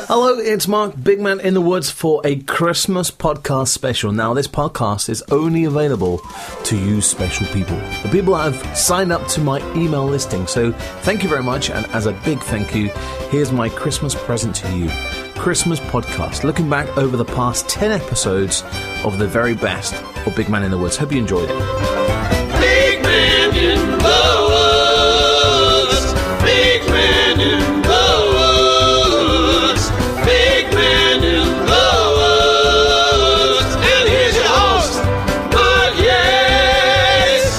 Hello, it's Mark, Big Man in the Woods, for a Christmas podcast special. Now, this podcast is only available to you special people, the people that have signed up to my email listing. So thank you very much, and as a big thank you, here's my Christmas present to you. Christmas podcast, looking back over the past 10 episodes of the very best of Big Man in the Woods. Hope you enjoyed it. Big Man in the Woods, Big Man in the Woods, Big Man in the Woods, and here's your host, Mark Yates.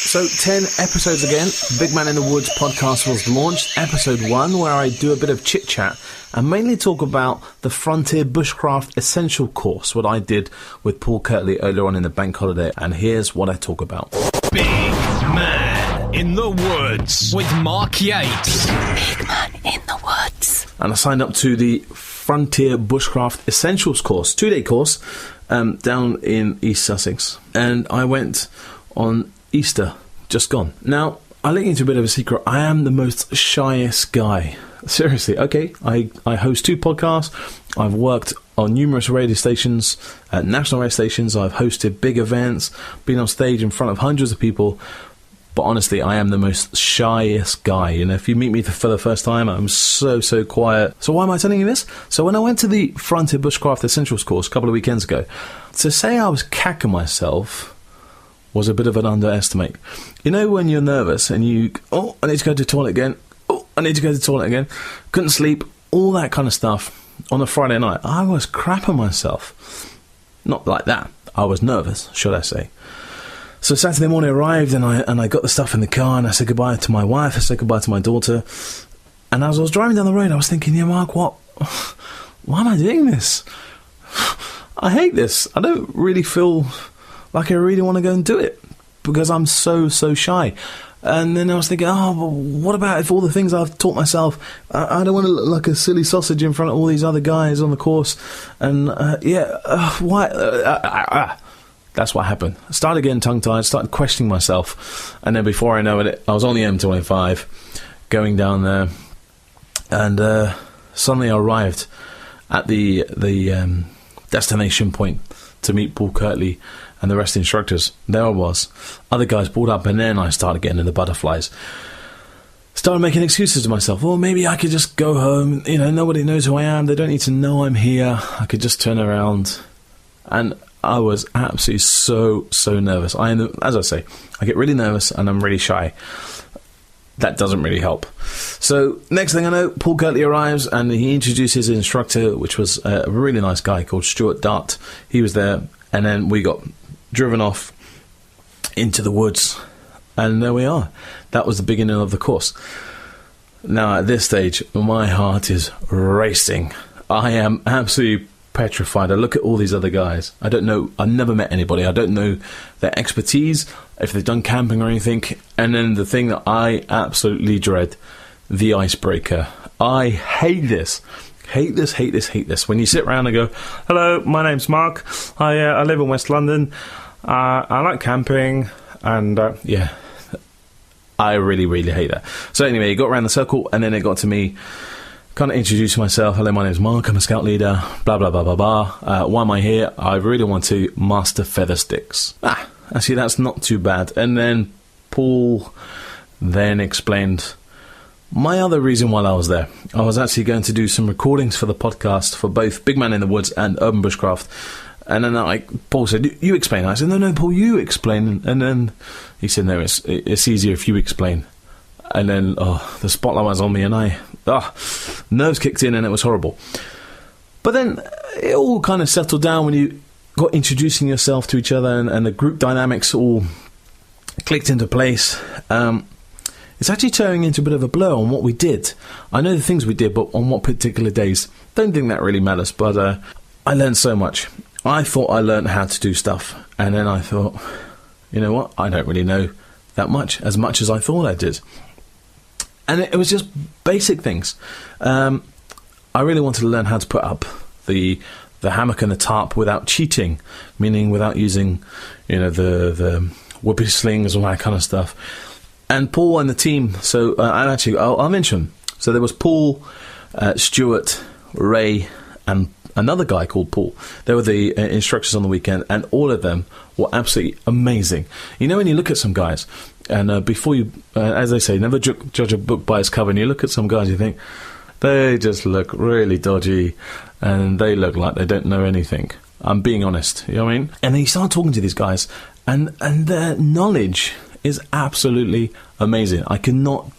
So 10 episodes again, Big Man in the Woods podcast was launched. Episode 1, where I do a bit of chit chat and mainly talk about the Frontier Bushcraft Essential course, what I did with Paul Kirtley earlier on in the bank holiday. And here's what I talk about. Big Man in the Woods with Mark Yates. Big Man in the Woods. And I signed up to the Frontier Bushcraft Essentials course, 2-day course, down in East Sussex. And I went on Easter, just gone. Now, I'll let you into a bit of a secret. I am the most shyest guy. Seriously, okay. I host 2 podcasts. I've worked on numerous radio stations, national radio stations. I've hosted big events, been on stage in front of hundreds of people. But honestly, I am the most shyest guy. You know, if you meet me for the first time, I'm so quiet. So why am I telling you this? So when I went to the Frontier Bushcraft Essentials course a couple of weekends ago, to say I was cacking myself was a bit of an underestimate. You know, when you're nervous and you, I need to go to the toilet again. I need to go to the toilet again. Couldn't sleep, all that kind of stuff. On a Friday night, I was crapping myself. Not like that. I was nervous, should I say. So Saturday morning arrived, and I got the stuff in the car, and I said goodbye to my wife, I said goodbye to my daughter. And as I was driving down the road, I was thinking, yeah, Mark, why am I doing this? I hate this. I don't really feel like I really want to go and do it, because I'm so shy. And then I was thinking, well, what about if all the things I've taught myself, I don't want to look like a silly sausage in front of all these other guys on the course. And why? That's what happened. I started getting tongue-tied, started questioning myself. And then before I know it, I was on the M25 going down there. And suddenly I arrived at the destination point to meet Paul Kirtley and the rest of the instructors. There I was. Other guys pulled up, and then I started getting in the butterflies. Started making excuses to myself. Well, maybe I could just go home. You know, nobody knows who I am. They don't need to know I'm here. I could just turn around. And I was absolutely so nervous. As I say, I get really nervous and I'm really shy. That doesn't really help. So next thing I know, Paul Kirtley arrives and he introduces his instructor, which was a really nice guy called Stuart Dart. He was there, and then we got driven off into the woods, and there we are. That was the beginning of the course. Now at this stage, my heart is racing. I am absolutely petrified. I look at all these other guys. I don't know. I've never met anybody. I don't know their expertise, if they've done camping or anything. And then the thing that I absolutely dread, the icebreaker. I hate this. Hate this. When you sit around and go, hello, my name's Mark. I live in West London. I like camping. And I really hate that. So anyway, it got around the circle, and then it got to me kind of introducing myself. Hello, my name's Mark. I'm a scout leader. Blah, blah, blah, blah, blah. Why am I here? I really want to master feather sticks. Actually, that's not too bad. And then Paul then explained my other reason why I was there. I was actually going to do some recordings for the podcast for both Big Man in the Woods and Urban Bushcraft. And then Paul said, you explain. I said, no, Paul, you explain. And then he said, no, it's easier if you explain. And then, the spotlight was on me, and nerves kicked in, and it was horrible. But then it all kind of settled down when you got introducing yourself to each other, and the group dynamics all clicked into place. It's actually turning into a bit of a blur on what we did. I know the things we did, but on what particular days, don't think that really matters. But I learned so much. I thought I learned how to do stuff, and then I thought, you know what, I don't really know that much as I thought I did. And it was just basic things. I really wanted to learn how to put up the hammock and the tarp without cheating, meaning without using, the whoopee slings, all that kind of stuff. And Paul and the team, so and actually I'll mention, so there was Paul, Stuart, Ray, and another guy called Paul. They were the instructors on the weekend, and all of them were absolutely amazing. You know, when you look at some guys, and before you, as they say, never judge a book by its cover, and you look at some guys, you think, they just look really dodgy, and they look like they don't know anything. I'm being honest, you know what I mean? And then you start talking to these guys, and their knowledge is absolutely amazing. I cannot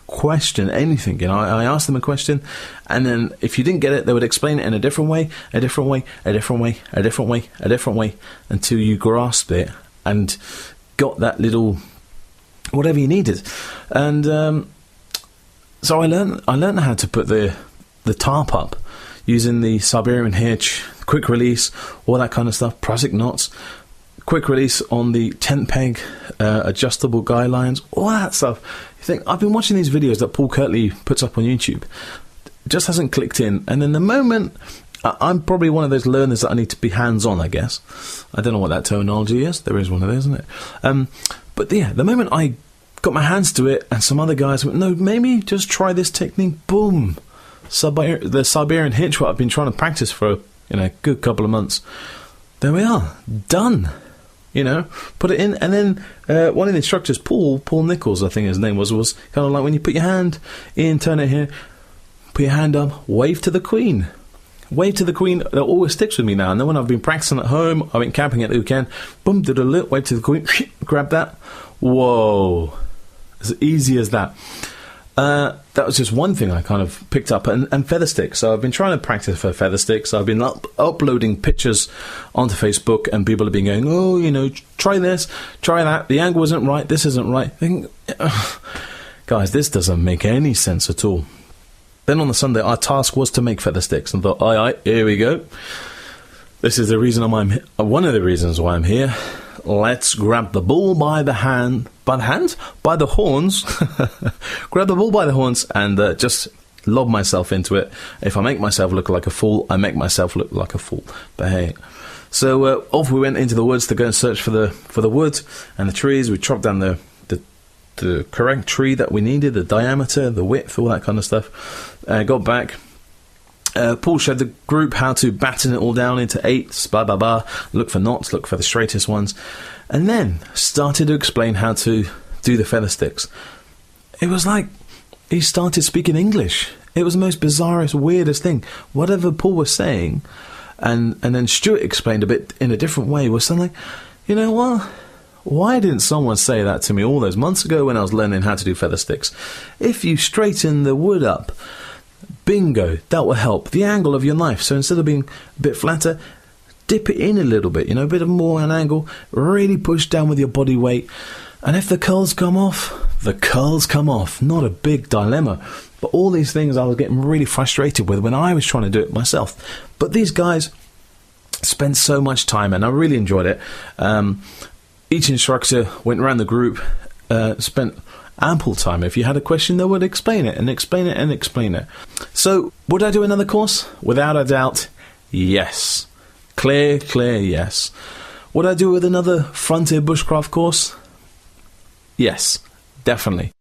question anything. You know, I asked them a question, and then if you didn't get it, they would explain it in a different way, a different way, a different way, a different way, a different way, until you grasped it and got that little whatever you needed. And so I learned how to put the tarp up using the Siberian hitch, quick release, all that kind of stuff, prusik knots, quick release on the tent peg, adjustable guy lines, all that stuff. You think, I've been watching these videos that Paul Kirtley puts up on YouTube. It just hasn't clicked in. And then the moment, I'm probably one of those learners that I need to be hands-on, I guess. I don't know what that terminology is. There is one of those, isn't it? But yeah, the moment I got my hands to it, and some other guys went, no, maybe just try this technique, boom. The Siberian hitch, what I've been trying to practice for a good couple of months. There we are, done. You know, put it in, and then one of the instructors, Paul Nichols, I think his name was kind of like, when you put your hand in, turn it here, put your hand up, wave to the Queen. Wave to the Queen, that always sticks with me now. And then when I've been practicing at home, I've been camping at the weekend, boom, did a little wave to the Queen, grab that. Whoa. As easy as that. That was just one thing I kind of picked up, and feather sticks. So I've been trying to practice for feather sticks. I've been uploading pictures onto Facebook, and people have been going, oh, you know, try this, try that, the angle isn't right, this isn't right. Guys, this doesn't make any sense at all. Then on the Sunday, our task was to make feather sticks, and thought, aye, here we go. This is the reason one of the reasons why I'm here. Let's grab the bull by the horns. Grab the bull by the horns and just lob myself into it. If I make myself look like a fool, I make myself look like a fool. But hey, so off we went into the woods to go and search for the wood and the trees. We chopped down the correct tree that we needed, the diameter, the width, all that kind of stuff. Got back. Paul showed the group how to batten it all down into eighths, look for knots, look for the straightest ones, and then started to explain how to do the feather sticks. It was like he started speaking English. It was the most bizarrest, weirdest thing. Whatever Paul was saying, and then Stuart explained a bit in a different way, was something like, you know what? Why didn't someone say that to me all those months ago when I was learning how to do feather sticks? If you straighten the wood up, bingo, that will help the angle of your knife. So instead of being a bit flatter, dip it in a little bit, you know, a bit more an angle, really push down with your body weight. And if the curls come off, the curls come off. Not a big dilemma. But all these things I was getting really frustrated with when I was trying to do it myself. But these guys spent so much time, and I really enjoyed it. Each instructor went around the group, spent ample time. If you had a question, they would explain it and explain it and explain it. So, would I do another course? Without a doubt, yes. Clear yes. Would I do with another Frontier Bushcraft course? Yes, definitely.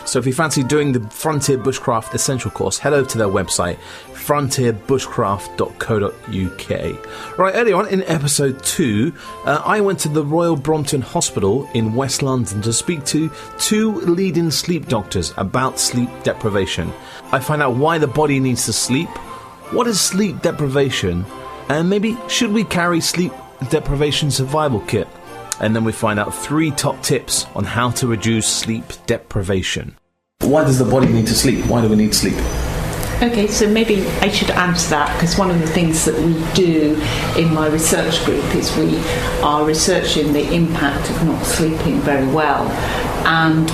So if you fancy doing the Frontier Bushcraft Essential course, head over to their website, frontierbushcraft.co.uk. Right, earlier on in episode 2, I went to the Royal Brompton Hospital in West London to speak to 2 leading sleep doctors about sleep deprivation. I find out why the body needs to sleep, what is sleep deprivation, and maybe should we carry sleep deprivation survival kit? And then we find out 3 top tips on how to reduce sleep deprivation. Why does the body need to sleep? Why do we need sleep? Okay, so maybe I should answer that, because one of the things that we do in my research group is we are researching the impact of not sleeping very well. And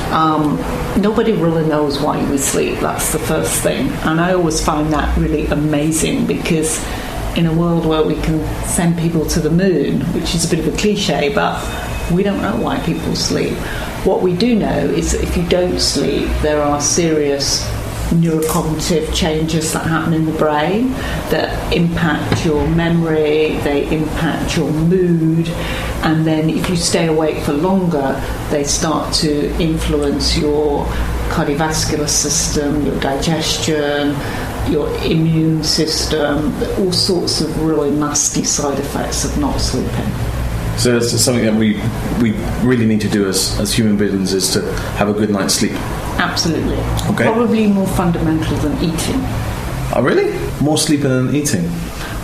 nobody really knows why we sleep. That's the first thing. And I always find that really amazing, because in a world where we can send people to the moon, which is a bit of a cliche, but we don't know why people sleep. What we do know is that if you don't sleep, there are serious neurocognitive changes that happen in the brain that impact your memory, they impact your mood, and then if you stay awake for longer, they start to influence your cardiovascular system, your digestion, your immune system, all sorts of really nasty side effects of not sleeping. So it's something that we really need to do as human beings, is to have a good night's sleep. Absolutely. Okay. Probably more fundamental than eating. Oh, really? More sleeping than eating?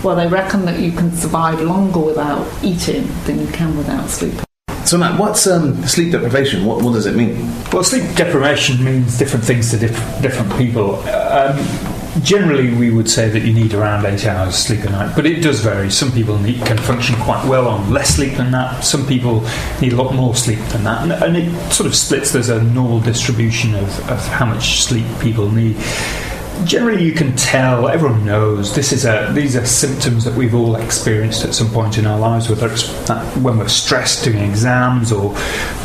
Well, they reckon that you can survive longer without eating than you can without sleeping. So, Matt, what's sleep deprivation? What does it mean? Well, sleep deprivation means different things to different people. Generally, we would say that you need around 8 hours sleep a night, but it does vary. Some people can function quite well on less sleep than that. Some people need a lot more sleep than that, and it sort of splits. There's a normal distribution of how much sleep people need. Generally, you can tell, everyone knows, these are symptoms that we've all experienced at some point in our lives, whether it's when we're stressed doing exams or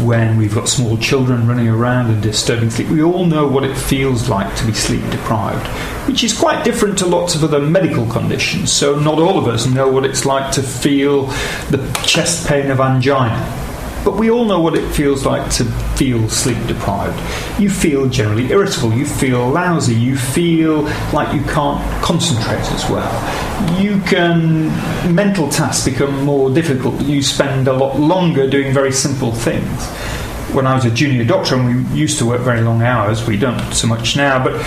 when we've got small children running around and disturbing sleep. We all know what it feels like to be sleep deprived, which is quite different to lots of other medical conditions. So not all of us know what it's like to feel the chest pain of angina. But we all know what it feels like to feel sleep deprived. You feel generally irritable, you feel lousy, you feel like you can't concentrate as well. Mental tasks become more difficult, you spend a lot longer doing very simple things. When I was a junior doctor, and we used to work very long hours, we don't so much now, but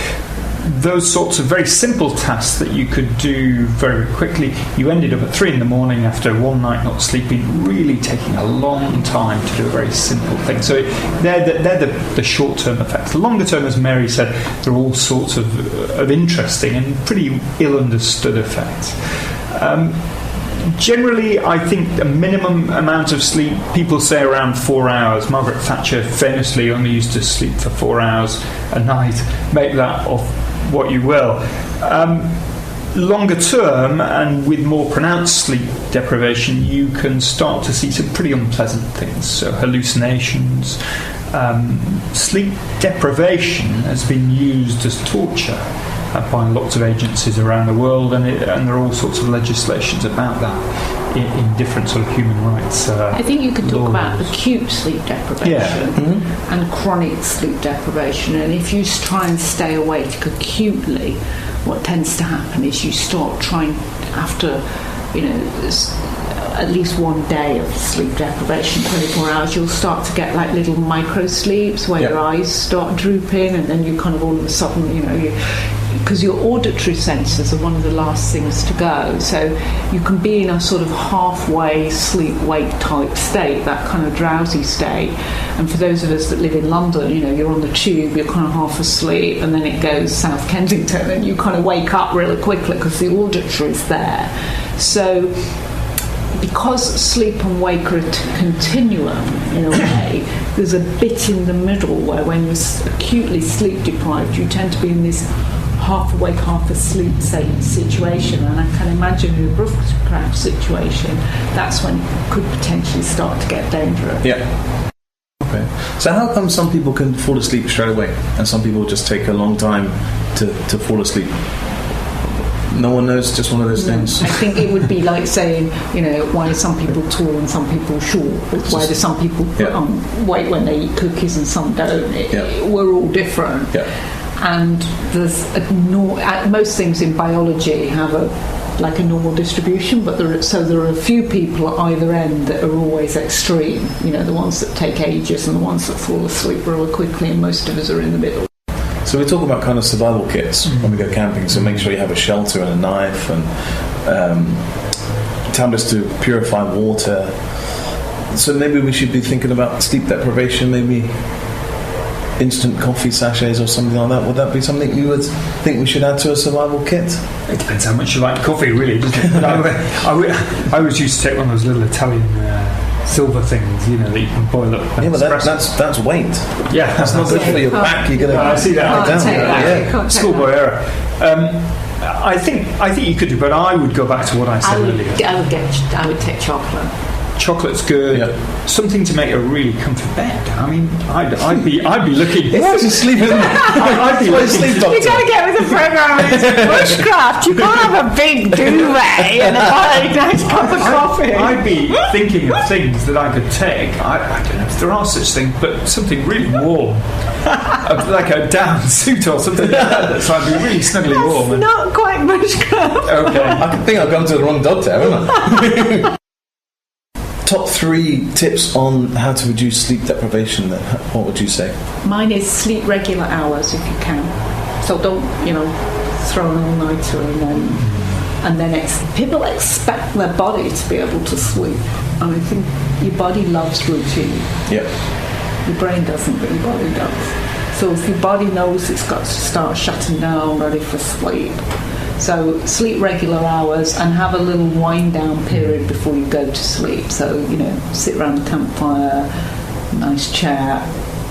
those sorts of very simple tasks that you could do very quickly, you ended up at 3 a.m. after one night not sleeping, really taking a long time to do a very simple thing. So they're the short-term effects. The longer-term, as Mary said, there are all sorts of interesting and pretty ill-understood effects. Generally, I think a minimum amount of sleep, people say around 4 hours. Margaret Thatcher famously only used to sleep for 4 hours a night. Make that of what you will. Longer term, and with more pronounced sleep deprivation, you can start to see some pretty unpleasant things. So hallucinations. Sleep deprivation has been used as torture by lots of agencies around the world, and there are all sorts of legislations about that in different sort of human rights. I think you could talk about acute sleep deprivation, yeah. and chronic sleep deprivation. And if you try and stay awake acutely, what tends to happen is you start trying, after at least one day of sleep deprivation, 24 hours, you'll start to get like little micro sleeps where your eyes start drooping, and then you kind of all of a sudden, because your auditory senses are one of the last things to go. So you can be in a sort of halfway sleep-wake type state, that kind of drowsy state. And for those of us that live in London, you're on the tube, you're kind of half asleep, and then it goes South Kensington, and you kind of wake up really quickly because the auditory is there. So because sleep and wake are a continuum in a way, there's a bit in the middle where when you're acutely sleep deprived, you tend to be in this half awake, half asleep situation, and I can imagine in a Brookscraft situation, that's when it could potentially start to get dangerous. Yeah. Okay. So how come some people can fall asleep straight away, and some people just take a long time to fall asleep? No one knows, just one of those things. I think it would be like saying, why are some people tall and some people short? Why do some people put on weight when they eat cookies and some don't? We're all different. Yeah. And there's most things in biology have a normal distribution, but there are a few people at either end that are always extreme. The ones that take ages and the ones that fall asleep really quickly, and most of us are in the middle. So we talk about kind of survival kits when we go camping. So make sure you have a shelter and a knife and tablets to purify water. So maybe we should be thinking about sleep deprivation, maybe instant coffee sachets or something like that. Would that be something you would think we should add to a survival kit? It depends how much you like coffee, really, doesn't it? I always used to take one of those little Italian silver things, that you can boil up. Yeah, but that's weight. Yeah, that's not good for your back. You're going to. I see that. Schoolboy error. I think you could do, but I would go back to what I said earlier. I would take chocolate. chocolate's good. Yeah. Something to make a really comfy bed. I mean, I'd be looking. It's actually sleep, isn't it? I'd be looking. Sleep You doctor. got to get with the program. It's bushcraft. You can't have a big duvet and a nice cup of coffee. I'd be thinking of things that I could take. I don't know if there are such things, but something really warm, like a down suit or something like that. So I'd be really snugly warm. It's not quite bushcraft. Okay. I think I've gone to the wrong doctor, haven't I? Top 3 tips on how to reduce sleep deprivation. Then, what would you say? Mine is sleep regular hours if you can. So don't, throw an all-nighter and then people expect their body to be able to sleep. And I think your body loves routine. Yeah. Your brain doesn't, but your body does. So if your body knows it's got to start shutting down, ready for sleep. So sleep regular hours and have a little wind down period before you go to sleep. So, sit around the campfire, nice chat,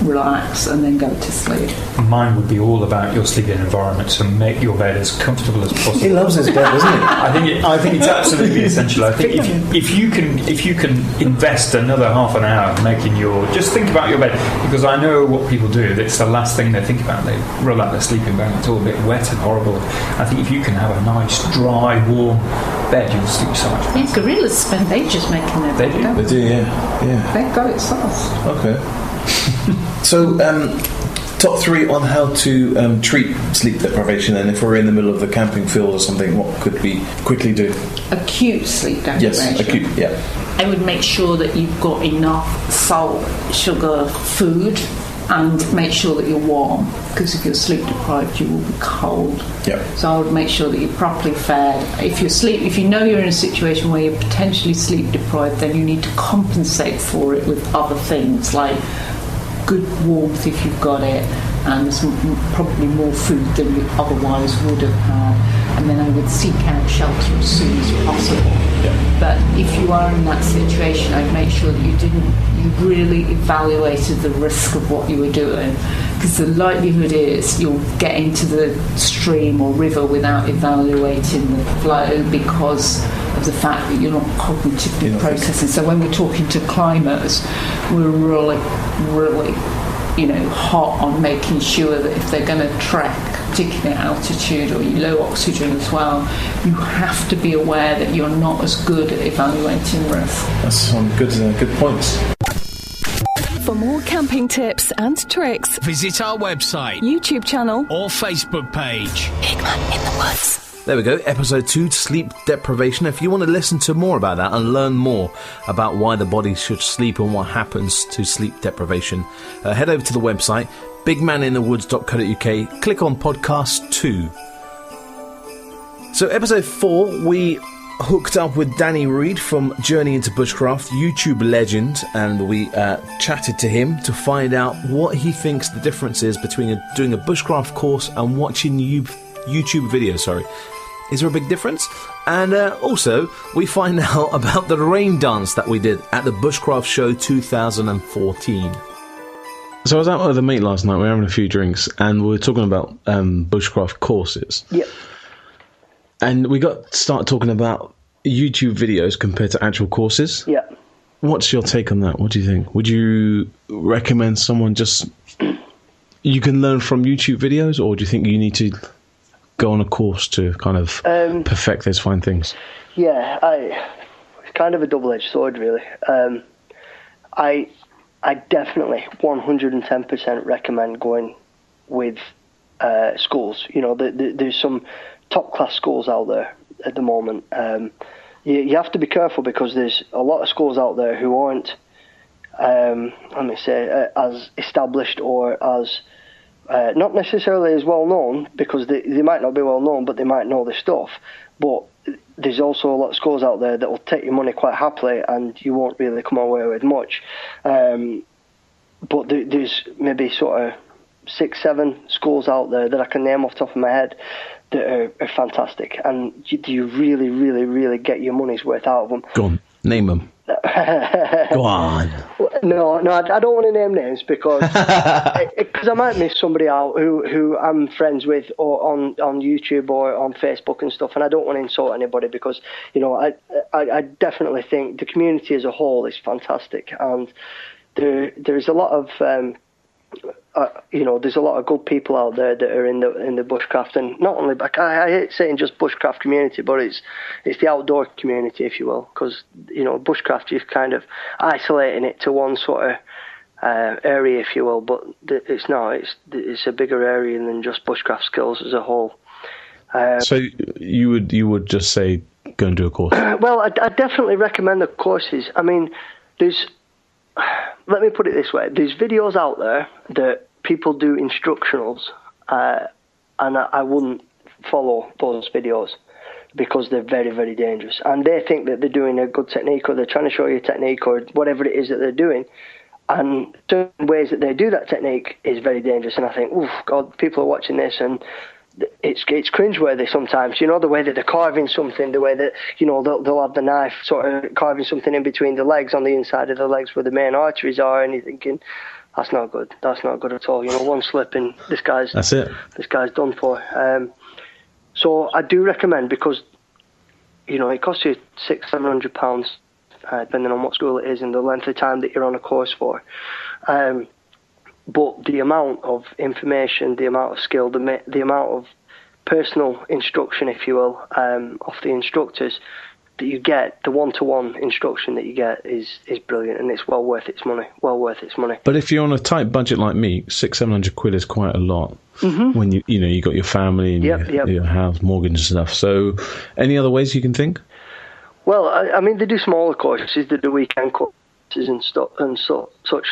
relax, and then go to sleep. Mine would be all about your sleeping environment, so make your bed as comfortable as possible. He loves his bed, doesn't he? I think it's absolutely essential. I think if you can invest another half an hour making just think about your bed, because I know what people do. That's the last thing they think about. They roll out their sleeping bag. It's all a bit wet and horrible. I think if you can have a nice, dry, warm bed, you'll sleep so much better. Yeah, gorillas spend ages making their bed. don't They do, yeah. They've got it soft. Okay. So, top 3 on how to treat sleep deprivation, and if we're in the middle of the camping field or something, what could we quickly do? Acute sleep deprivation. Yes, acute, yeah. I would make sure that you've got enough salt, sugar, food, and make sure that you're warm, because if you're sleep deprived you will be cold. Yeah. So I would make sure that you're properly fed. If you know you're in a situation where you're potentially sleep deprived, then you need to compensate for it with other things like good warmth if you've got it, and probably more food than you otherwise would have had. And then I would seek out shelter as soon as possible. Yeah. But if you are in that situation, I'd make sure that you really evaluated the risk of what you were doing, because the likelihood is you'll get into the stream or river without evaluating the flow because of the fact that you're not cognitively processing. So when we're talking to climbers, we're really hot on making sure that if they're going to trek, particularly at altitude or low oxygen as well, you have to be aware that you're not as good at evaluating risk. That's some good points. For more camping tips and tricks, Visit our website YouTube channel, or Facebook page. Big Man in the Woods. There we go, episode 2, sleep deprivation. If you want to listen to more about that and learn more about why the body should sleep and what happens to sleep deprivation, head over to the website, bigmaninthewoods.co.uk, click on podcast 2. So episode 4, we hooked up with Danny Reed from Journey into Bushcraft, YouTube legend, and we chatted to him to find out what he thinks the difference is between doing a bushcraft course and watching YouTube videos. Is there a big difference? And also, we find out about the rain dance that we did at the Bushcraft Show 2014. So I was out with a mate last night, we were having a few drinks, and we were talking about bushcraft courses. Yep. And we started talking about YouTube videos compared to actual courses. Yeah. What's your take on that? What do you think? Would you recommend someone you can learn from YouTube videos, or do you think you need to go on a course to kind of perfect those fine things? Yeah, it's kind of a double-edged sword, really. I definitely 110% recommend going with schools. There's some top-class schools out there at the moment. You have to be careful because there's a lot of schools out there who aren't, as established or as not necessarily as well known, because they might not be well known, but they might know their stuff. But there's also a lot of schools out there that will take your money quite happily, and you won't really come away with much. But there's maybe sort of 6-7 schools out there that I can name off the top of my head that are fantastic, and you really, really, really get your money's worth out of them. Go on, name them. Go on. No, I don't want to name names because I might miss somebody out who I'm friends with or on YouTube or on Facebook and stuff, and I don't want to insult anybody because, you know, I definitely think the community as a whole is fantastic, and there's a lot of you know, there's a lot of good people out there that are in the bushcraft, and not only, I hate saying just bushcraft community, but it's the outdoor community, if you will, because, you know, bushcraft, you're kind of isolating it to one sort of area, if you will, but it's not. It's a bigger area than just bushcraft skills as a whole. So you would just say go and do a course? Well, I definitely recommend the courses. I mean, let me put it this way. There's videos out there that people do instructionals, and I wouldn't follow those videos because they're very, very dangerous. And they think that they're doing a good technique, or they're trying to show you a technique, or whatever it is that they're doing. And certain ways that they do that technique is very dangerous. And I think, oof, God, people are watching this, and it's cringeworthy sometimes, you know, the way that they're carving something, the way that, you know, they'll have the knife sort of carving something in between the legs, on the inside of the legs where the main arteries are, and you're thinking, that's not good. That's not good at all. You know, one slip and this guy's done for. So I do recommend, because, you know, it costs you £600-700, depending on what school it is and the length of time that you're on a course for. But the amount of information, the amount of skill, the amount of personal instruction, if you will, of the instructors that you get, the one-to-one instruction that you get is brilliant, and it's well worth its money. Well worth its money. But if you're on a tight budget like me, £600-700 is quite a lot. Mm-hmm. When you got your family and your house, mortgage and stuff. So, any other ways you can think? Well, I mean, they do smaller courses, they do weekend courses and such.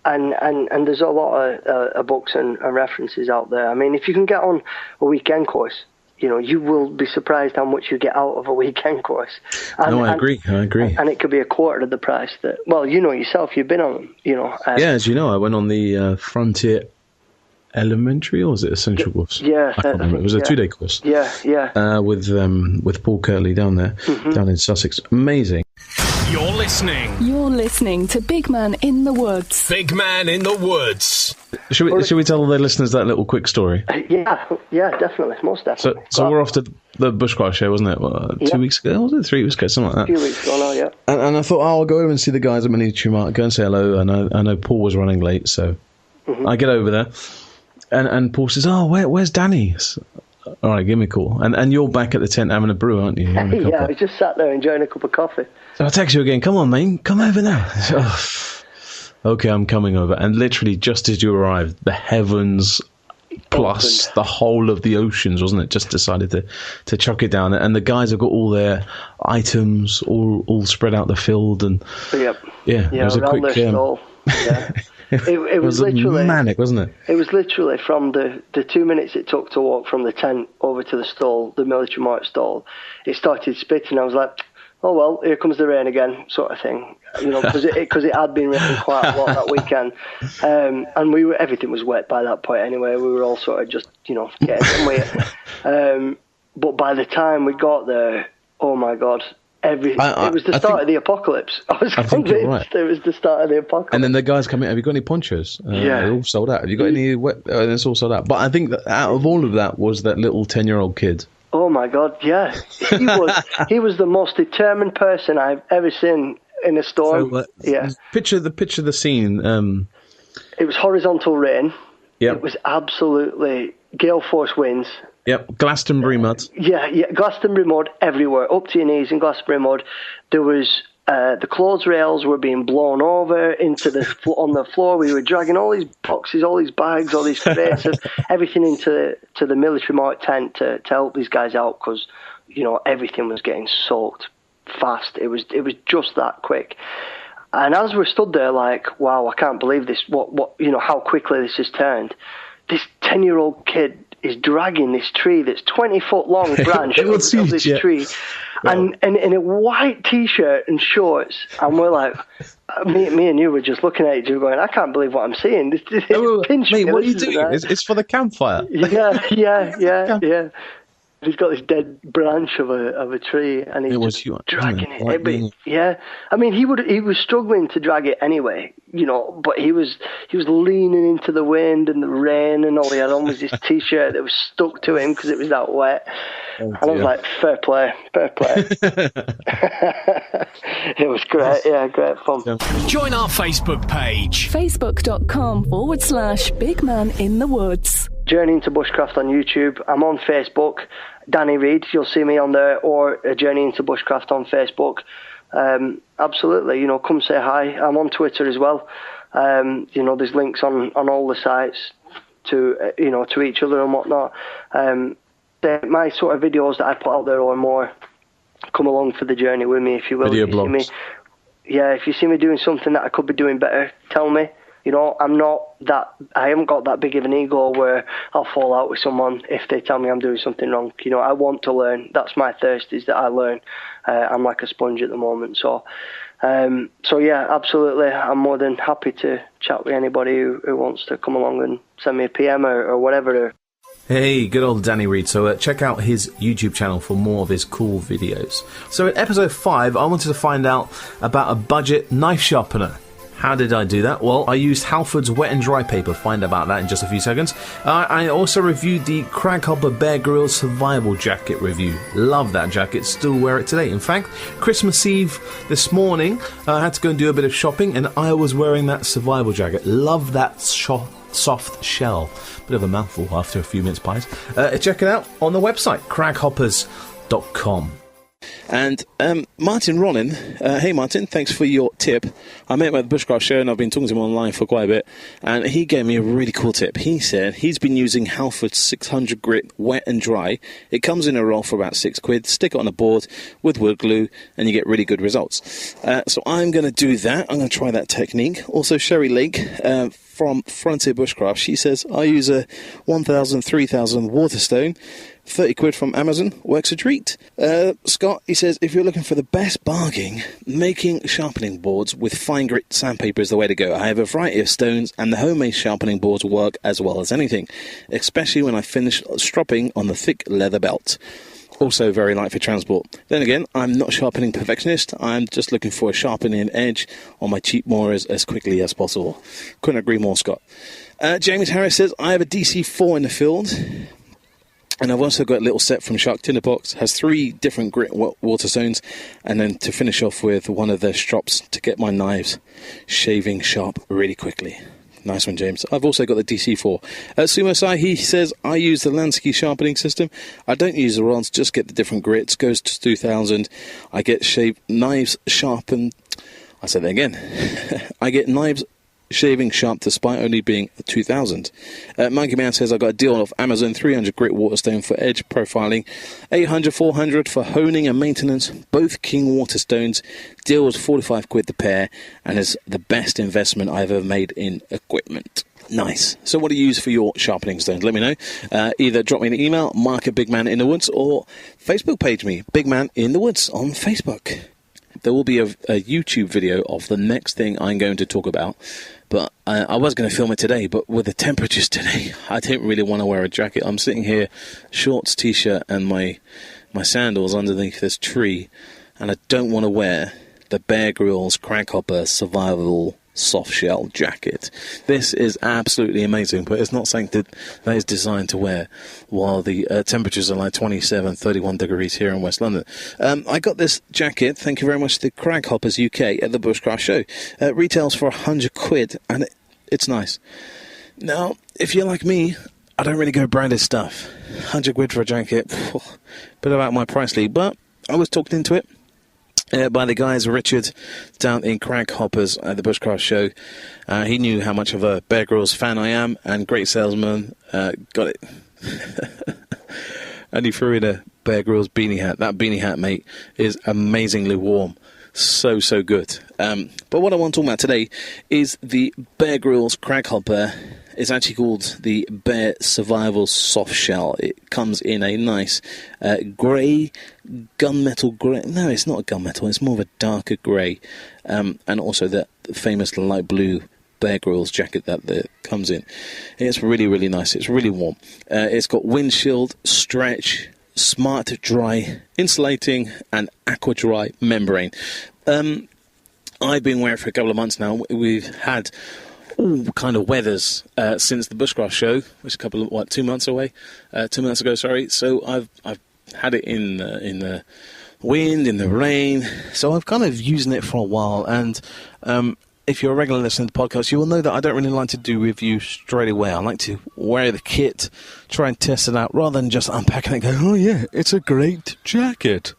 And there's a lot of books and references out there. I mean, if you can get on a weekend course, you know, you will be surprised how much you get out of a weekend course. I agree. And it could be a quarter of the price that, well, you know yourself, you've been on them, you know. Yeah, as you know, I went on the Frontier Elementary, or was it Essential course? Yeah. I can't remember. It was a 2-day course. Yeah. With Paul Curtley down there, down in Sussex. Amazing. You're listening to Big Man in the Woods. Big Man in the Woods. Should we tell the listeners that little quick story? Yeah, definitely, most definitely. So we're off to the Bushcraft show, wasn't it? 2 weeks ago, was it? 3 weeks ago, something like that. A few weeks ago now, yeah. And I thought, I'll go over and see the guys at Miniature Mart, go and say hello. I know Paul was running late, so I get over there, and Paul says, where's Danny? All right, give me a call. And you're back at the tent having a brew, aren't you? Yeah, I was just sat there enjoying a cup of coffee. So I text you again, come on, mate, come over now. Okay, I'm coming over. And literally, just as you arrived, the heavens plus the whole of the oceans, wasn't it? Just decided to chuck it down. And the guys have got all their items all spread out the field. And it was a quick... Yeah. It was literally manic, wasn't it? It was literally from the 2 minutes it took to walk from the tent over to the stall, the Military Mart stall. It started spitting. I was like, oh well, here comes the rain again, sort of thing. You know, because it had been raining quite a lot that weekend, and everything was wet by that point anyway. We were all sort of just, you know, getting somewhere. But by the time we got there, oh my God. It was the start of the apocalypse. I was convinced it was the start of the apocalypse. And then the guys come in, have you got any ponchos? They're all sold out. Have you got any wet? It's all sold out. But I think that out of all of that was that little 10-year-old kid. Oh my God, yeah. He was the most determined person I've ever seen in a storm. So, Picture the scene. It was horizontal rain. Yep. It was absolutely gale force winds. Yep, Glastonbury mud. Yeah, Glastonbury mud everywhere, up to your knees in Glastonbury mud. There was the clothes rails were being blown over on the floor. We were dragging all these boxes, all these bags, all these crates, everything into the Military Mart tent to help these guys out, because, you know, everything was getting soaked fast. It was just that quick. And as we stood there, like, wow, I can't believe this. What you know, how quickly this has turned. This 10-year-old kid is dragging this tree that's 20-foot long branch of this tree, and in a white t-shirt and shorts, and we're like, me and you were just looking at each other going, I can't believe what I'm seeing. This mate, what are you doing? It's for the campfire. Yeah. He's got this dead branch of a tree, and he's dragging it. Yeah, I mean, he was struggling to drag it anyway, but he was leaning into the wind and the rain, and all he had on was this t-shirt that was stuck to him because it was that wet. And I was like, fair play. It was great, great fun. Join our Facebook page, facebook.com/bigmaninthewoods. Journey into Bushcraft on YouTube. I'm on Facebook, Danny Reid. You'll see me on there, or Journey into Bushcraft on Facebook. Absolutely, come say hi. I'm on Twitter as well. There's links on all the sites to to each other and whatnot. My sort of videos that I put out there or more, come along for the journey with me, if you will. Video blogs. If you see me doing something that I could be doing better, tell me. I haven't got that big of an ego where I'll fall out with someone if they tell me I'm doing something wrong. I want to learn. That's my thirst, is that I learn. I'm like a sponge at the moment. So yeah, absolutely. I'm more than happy to chat with anybody who wants to come along and send me a PM or whatever. Hey, good old Danny Reid. So check out his YouTube channel for more of his cool videos. So in episode 5, I wanted to find out about a budget knife sharpener. How did I do that? Well, I used Halford's wet and dry paper. Find out about that in just a few seconds. I also reviewed the Craghopper Bear Grylls survival jacket review. Love that jacket. Still wear it today. In fact, Christmas Eve this morning, I had to go and do a bit of shopping, and I was wearing that survival jacket. Love that soft shell. Bit of a mouthful after a few minutes pies. Check it out on the website, craghoppers.com. And Martin Ronin, hey Martin, thanks for your tip. I met him at the Bushcraft show and I've been talking to him online for quite a bit, and he gave me a really cool tip. He said he's been using Halford's 600 grit wet and dry. It comes in a roll for about £6. Stick it on a board with wood glue and you get really good results. So I'm going to do that. I'm going to try that technique. Also, Sherry Lake from Frontier Bushcraft, she says I use a 1000, 3000 Waterstone. £30 from Amazon, works a treat. Scott, he says, if you're looking for the best bargain, making sharpening boards with fine grit sandpaper is the way to go. I have a variety of stones, and the homemade sharpening boards work as well as anything, especially when I finish stropping on the thick leather belt. Also very light for transport. Then again, I'm not a sharpening perfectionist. I'm just looking for a sharpening edge on my cheap moorers as quickly as possible. Couldn't agree more, Scott. James Harris says, I have a DC4 in the field. And I've also got a little set from Shark Tinderbox. Has 3 different grit waterstones. And then to finish off with one of their strops to get my knives shaving sharp really quickly. Nice one, James. I've also got the DC4. Sumo Sai, he says, I use the Lansky sharpening system. I don't use the rods, just get the different grits. Goes to 2000. I get knives sharpened. I said that again. I get knives shaving sharp despite only being 2000. Monkey Man says I got a deal off Amazon, 300 grit Waterstone for edge profiling, 800, 400 for honing and maintenance, both King Waterstones. Deal was £45 the pair and is the best investment I've ever made in equipment. Nice. So what do you use for your sharpening stones? Let me know. Either drop me an email, Mark at Big Man in the Woods, or Facebook page me, Big Man in the Woods on Facebook. There will be a YouTube video of the next thing I'm going to talk about. But I was going to film it today, but with the temperatures today, I didn't really want to wear a jacket. I'm sitting here, shorts, t-shirt, and my sandals underneath this tree, and I don't want to wear the Bear Grylls Craghopper Survival Soft Shell jacket. This is absolutely amazing, but it's not something that is designed to wear while the temperatures are like 27, 31 degrees here in West London. I got this jacket, thank you very much to Craghoppers UK at the Bushcraft show. Retails for £100 and it's nice. Now, if you're like me, I don't really go branded stuff. £100 for a jacket, bit about my price league, but I was talked into it. By the guys, Richard, down in Craghoppers at the Bushcraft show. He knew how much of a Bear Grylls fan I am, and great salesman. Got it. And he threw in a Bear Grylls beanie hat. That beanie hat, mate, is amazingly warm. So good. But what I want to talk about today is the Bear Grylls Craghopper. It's actually called the Bear Survival Soft Shell. It comes in a nice grey, gunmetal grey. No, it's not a gunmetal. It's more of a darker grey. And also the famous light blue Bear Grylls jacket that comes in. It's really, really nice. It's really warm. It's got windshield, stretch, Smart Dry Insulating and Aqua Dry Membrane. I've been wearing it for a couple of months now. We've had all kind of weathers since the Bushcraft show, which is 2 months away, 2 months ago. Sorry. So I've had it in the wind, in the rain. So I've kind of using it for a while. And if you're a regular listener to the podcast, you will know that I don't really like to do reviews straight away. I like to wear the kit, try and test it out, rather than just unpacking it and go, oh yeah, it's a great jacket.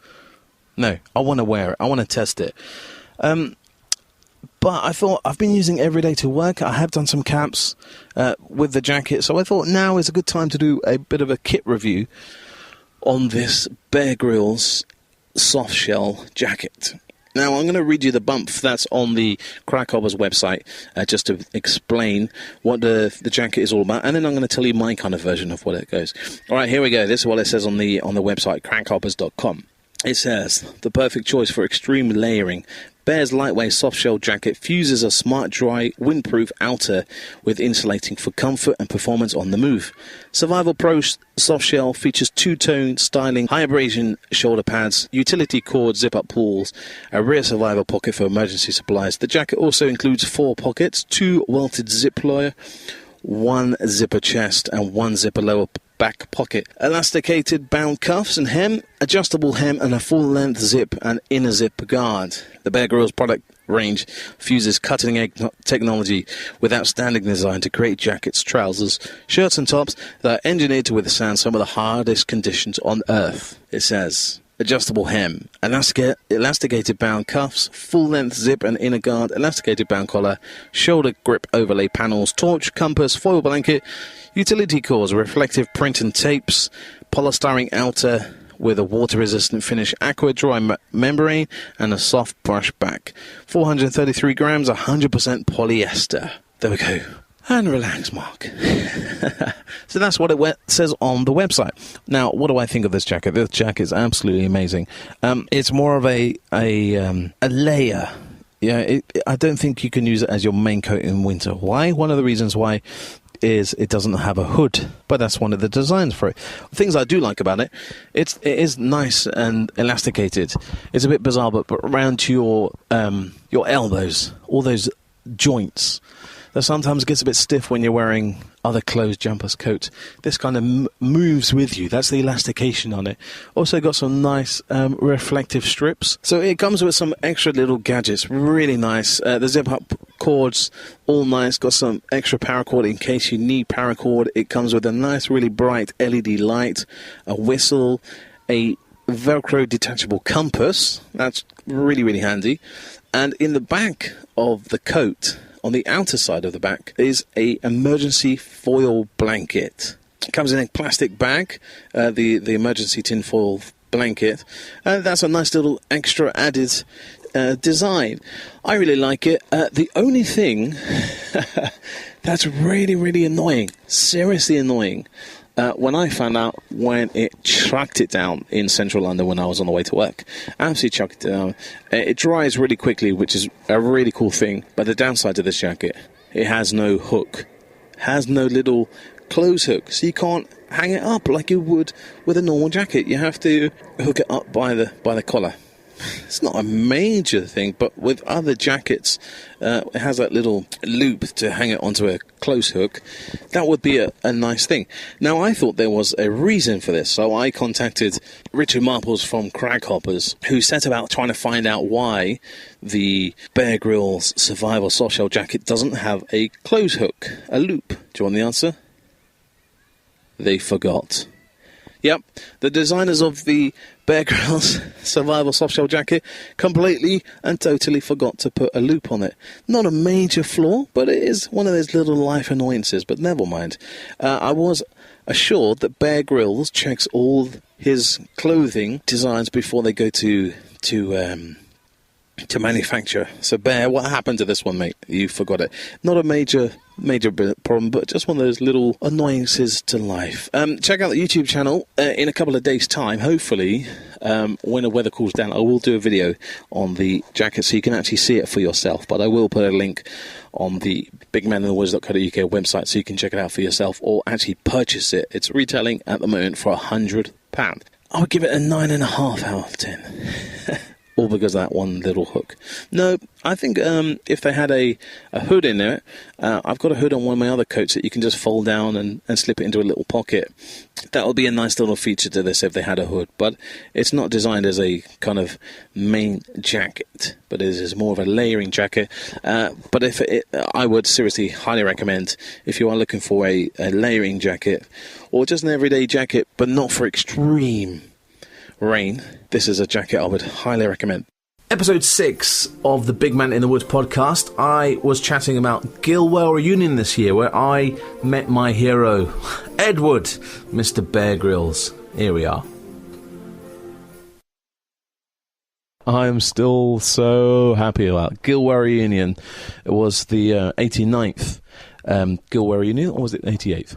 No, I want to wear it. I want to test it. But I thought, I've been using it every day to work. I have done some camps with the jacket, so I thought now is a good time to do a bit of a kit review on this Bear Grylls soft shell jacket. Now, I'm going to read you the bump that's on the Crackhoppers website, just to explain what the jacket is all about, and then I'm going to tell you my kind of version of what it goes. All right, here we go. This is what it says on the website, crackhoppers.com. It says, the perfect choice for extreme layering. Bear's lightweight softshell jacket fuses a smart, dry, windproof outer with insulating for comfort and performance on the move. Survival Pro softshell features two-tone styling, high abrasion shoulder pads, utility cord zip-up pulls, a rear survival pocket for emergency supplies. The jacket also includes 4 pockets, 2 welted zip lower, 1 zipper chest, and 1 zipper lower back pocket, elasticated bound cuffs and hem, adjustable hem, and a full-length zip and inner zip guard. The Bear Grylls product range fuses cutting-edge technology with outstanding design to create jackets, trousers, shirts and tops that are engineered to withstand some of the hardest conditions on Earth. It says, adjustable hem, elasticated bound cuffs, full-length zip and inner guard, elasticated bound collar, shoulder grip overlay panels, torch, compass, foil blanket, utility cores, reflective print and tapes, polystyrene outer with a water-resistant finish, aqua dry membrane, and a soft brush back. 433 grams, 100% polyester. There we go. And relax, Mark. So that's what it says on the website. Now, what do I think of this jacket? This jacket is absolutely amazing. It's more of a layer. Yeah, I don't think you can use it as your main coat in winter. Why? One of the reasons why is it doesn't have a hood, but that's one of the designs for it. Things I do like about it, it is nice and elasticated. It's a bit bizarre, but around to your elbows, all those joints. That sometimes gets a bit stiff when you're wearing other clothes, jumpers, coats. This kind of moves with you. That's the elastication on it. Also got some nice reflective strips. So it comes with some extra little gadgets. Really nice. The zip-up cords, all nice. Got some extra paracord in case you need paracord. It comes with a nice, really bright LED light, a whistle, a Velcro detachable compass. That's really, really handy. And in the back of the coat, on the outer side of the back, is a emergency foil blanket. It comes in a plastic bag, the emergency tin foil blanket. That's a nice little extra added design. I really like it. The only thing that's really, really annoying, seriously annoying, when I found out when it chucked it down in central London when I was on the way to work, absolutely chucked it down. It dries really quickly, which is a really cool thing. But the downside to this jacket, it has no hook, has no little clothes hook, so you can't hang it up like you would with a normal jacket. You have to hook it up by the collar. It's not a major thing, but with other jackets, it has that little loop to hang it onto a close hook. That would be a nice thing. Now, I thought there was a reason for this, so I contacted Richard Marples from Crackhoppers, who set about trying to find out why the Bear Grylls Survival Softshell jacket doesn't have a close hook, a loop. Do you want the answer? They forgot. Yep, the designers of the Bear Grylls Survival Softshell jacket completely and totally forgot to put a loop on it. Not a major flaw, but it is one of those little life annoyances, but never mind. I was assured that Bear Grylls checks all his clothing designs before they go to manufacture. So Bear, what happened to this one, mate? You forgot it. Not a major problem, but just one of those little annoyances to life. Check out the YouTube channel in a couple of days' time. Hopefully, when the weather cools down, I will do a video on the jacket so you can actually see it for yourself. But I will put a link on the bigmaninthewoods.co.uk website so you can check it out for yourself or actually purchase it. It's retailing at the moment for £100. I would give it a 9.5 out of 10. All because of that one little hook. No, I think if they had a hood in there, I've got a hood on one of my other coats that you can just fold down and slip it into a little pocket. That would be a nice little feature to this if they had a hood. But it's not designed as a kind of main jacket, but it is more of a layering jacket. But I would seriously highly recommend, if you are looking for a layering jacket, or just an everyday jacket, but not for extreme rain, this is a jacket I would highly recommend. Episode 6 of the Big Man in the Woods podcast, I was chatting about Gilwell reunion this year, where I met my hero, Edward, Mr. Bear Grylls. Here we are. I am still so happy about Gilwell reunion. It was the 89th Gilwell reunion, or was it 88th?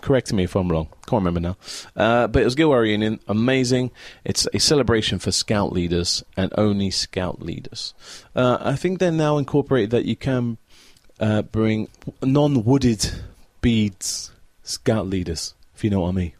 Correct me if I'm wrong. Can't remember now. But it was Gilwell reunion. Amazing. It's a celebration for Scout leaders and only Scout leaders. I think they're now incorporated that you can bring non-wooded beads Scout leaders, if you know what I mean.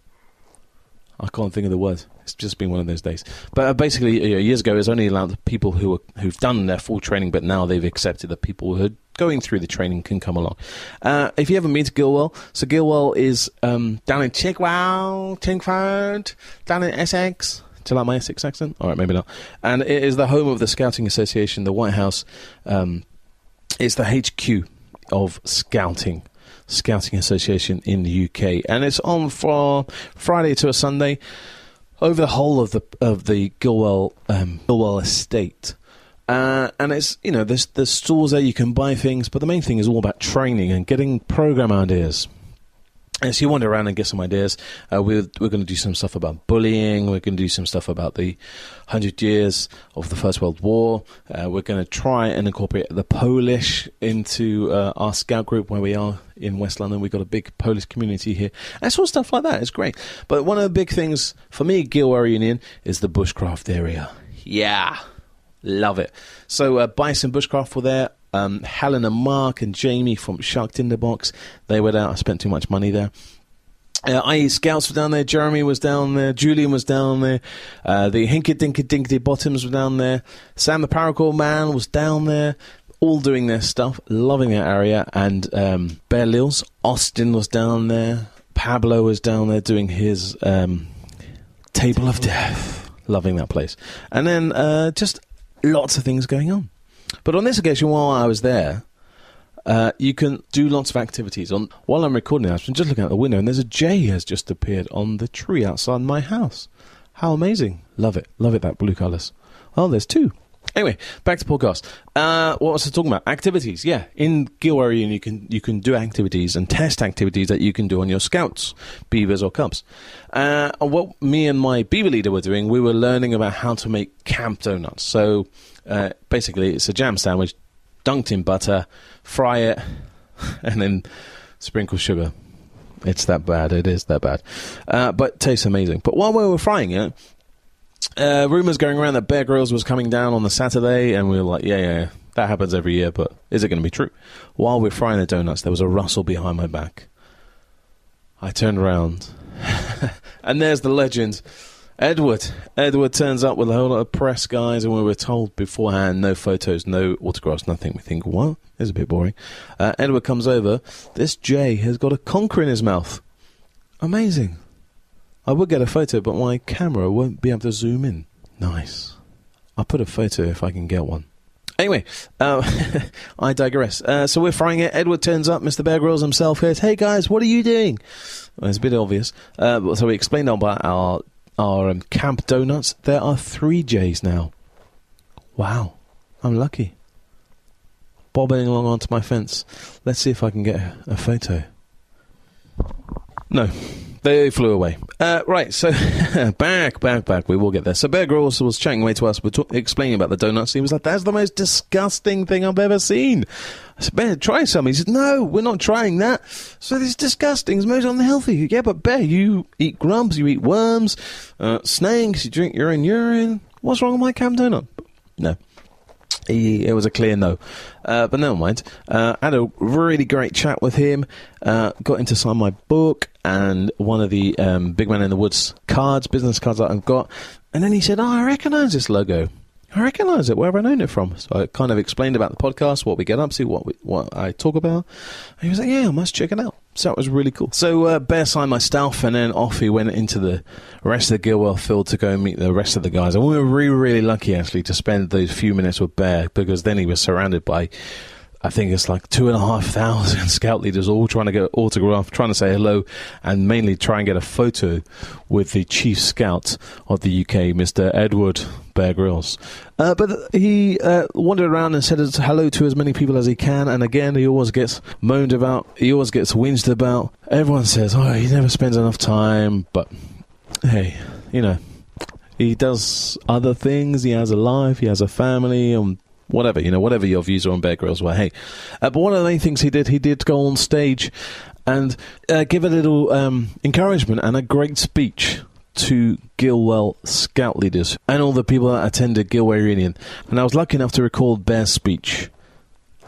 I can't think of the word. It's just been one of those days. But basically, years ago, it was only allowed people who've done their full training, but now they've accepted that people who are going through the training can come along. If you haven't been to Gilwell, so Gilwell is down in Chingford, down in Essex. Do you like my Essex accent? All right, maybe not. And it is the home of the Scouting Association, the White House. It's the HQ of Scouting Association in the UK, and it's on from Friday to a Sunday over the whole of the Gilwell estate. And it's, there's stores there, you can buy things, but the main thing is all about training and getting program ideas. And so you wander around and get some ideas. We're going to do some stuff about bullying. We're going to do some stuff about the 100 years of the First World War. We're going to try and incorporate the Polish into our scout group where we are in West London. We've got a big Polish community here. And sort of stuff like that. It's great. But one of the big things for me, Gilwell Reunion, is the bushcraft area. Yeah. Love it. So Bison Bushcraft were there. Helen and Mark and Jamie from Shark Tinderbox, they were there. I spent too much money there. IE Scouts were down there. Jeremy was down there. Julian was down there. The Hinky Dinky Dinky Bottoms were down there. Sam the Paracord Man was down there. All doing their stuff. Loving that area. And Bear Lils, Austin was down there. Pablo was down there doing his Table of Death. Loving that place. And then just lots of things going on. But on this occasion, while I was there, you can do lots of activities. While I'm recording this, I'm just looking out the window, and there's a jay has just appeared on the tree outside my house. How amazing. Love it. Love it, that blue colours. Oh, there's two. Anyway, back to podcast. What was I talking about? Activities, yeah. In Gilwell Reunion, you can do activities and test activities that you can do on your scouts, beavers or cubs. What me and my beaver leader were doing, we were learning about how to make camp donuts. So basically, it's a jam sandwich, dunked in butter, fry it, and then sprinkle sugar. It's that bad. It is that bad. But tastes amazing. But while we were frying it, rumours going around that Bear Grylls was coming down on the Saturday, and we were like, yeah, that happens every year, but is it going to be true? While we're frying the donuts, there was a rustle behind my back. I turned around, and there's the legend, Edward. Edward turns up with a whole lot of press guys, and we were told beforehand, no photos, no autographs, nothing. We think, what? This is a bit boring. Edward comes over. This jay has got a conker in his mouth. Amazing. I would get a photo, but my camera won't be able to zoom in. Nice. I'll put a photo if I can get one. Anyway, I digress. So we're frying it. Edward turns up. Mr. Bear Grylls himself goes, hey guys, what are you doing? Well, it's a bit obvious. So we explained about our camp donuts. There are 3 jays now. Wow. I'm lucky. Bobbing along onto my fence. Let's see if I can get a photo. No. They flew away. Right, so back. We will get there. So Bear Grylls was chatting away to us. We're explaining about the donuts. He was like, that's the most disgusting thing I've ever seen. I said, Bear, try some. He said, no, we're not trying that. So this is disgusting. It's most unhealthy. Yeah, but Bear, you eat grubs, you eat worms, snakes, you drink your own urine. What's wrong with my camp donut? No. It was a clear no. But never mind. Had a really great chat with him. Got him to sign my book and one of the Big Man in the Woods cards, business cards that I've got. And then he said, I recognise this logo. I recognise it. Where have I known it from? So I kind of explained about the podcast, what we get up to, what I talk about. And he was like, yeah, I must check it out. So that was really cool. So Bear signed my stuff, and then off he went into the rest of the Gilwell field to go and meet the rest of the guys. And we were really, really lucky, actually, to spend those few minutes with Bear, because then he was surrounded by, I think it's like 2,500 scout leaders all trying to get an autograph, trying to say hello, and mainly try and get a photo with the chief scout of the UK, Mr. Edward Bear Grylls. But he wandered around and said hello to as many people as he can, and again, he always gets moaned about, he always gets whinged about. Everyone says, oh, he never spends enough time, but hey, you know, he does other things, he has a life, he has a family, and whatever, you know, whatever your views are on Bear Grylls were, hey. But one of the main things he did go on stage and give a little encouragement and a great speech to Gilwell scout leaders and all the people that attended Gilwell Reunion. And I was lucky enough to record Bear's speech.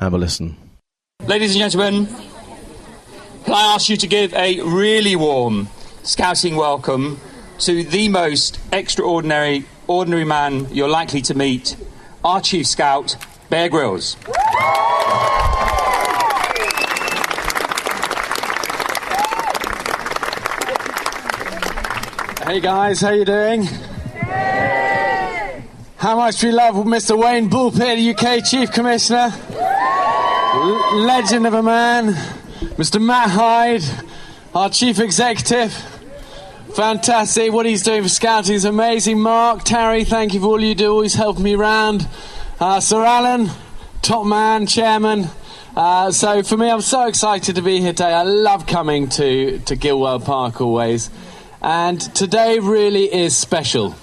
Have a listen. Ladies and gentlemen, can I ask you to give a really warm scouting welcome to the most extraordinary, ordinary man you're likely to meet, our Chief Scout, Bear Grylls. Hey guys, how you doing? How much we love Mr. Wayne Bullpitt, UK Chief Commissioner, legend of a man, Mr. Matt Hyde, our Chief Executive. Fantastic, what he's doing for scouting is amazing. Mark, Terry, thank you for all you do, always helping me around. Sir Alan, top man, chairman. So for me, I'm so excited to be here today. I love coming to Gilwell Park always. And today really is special.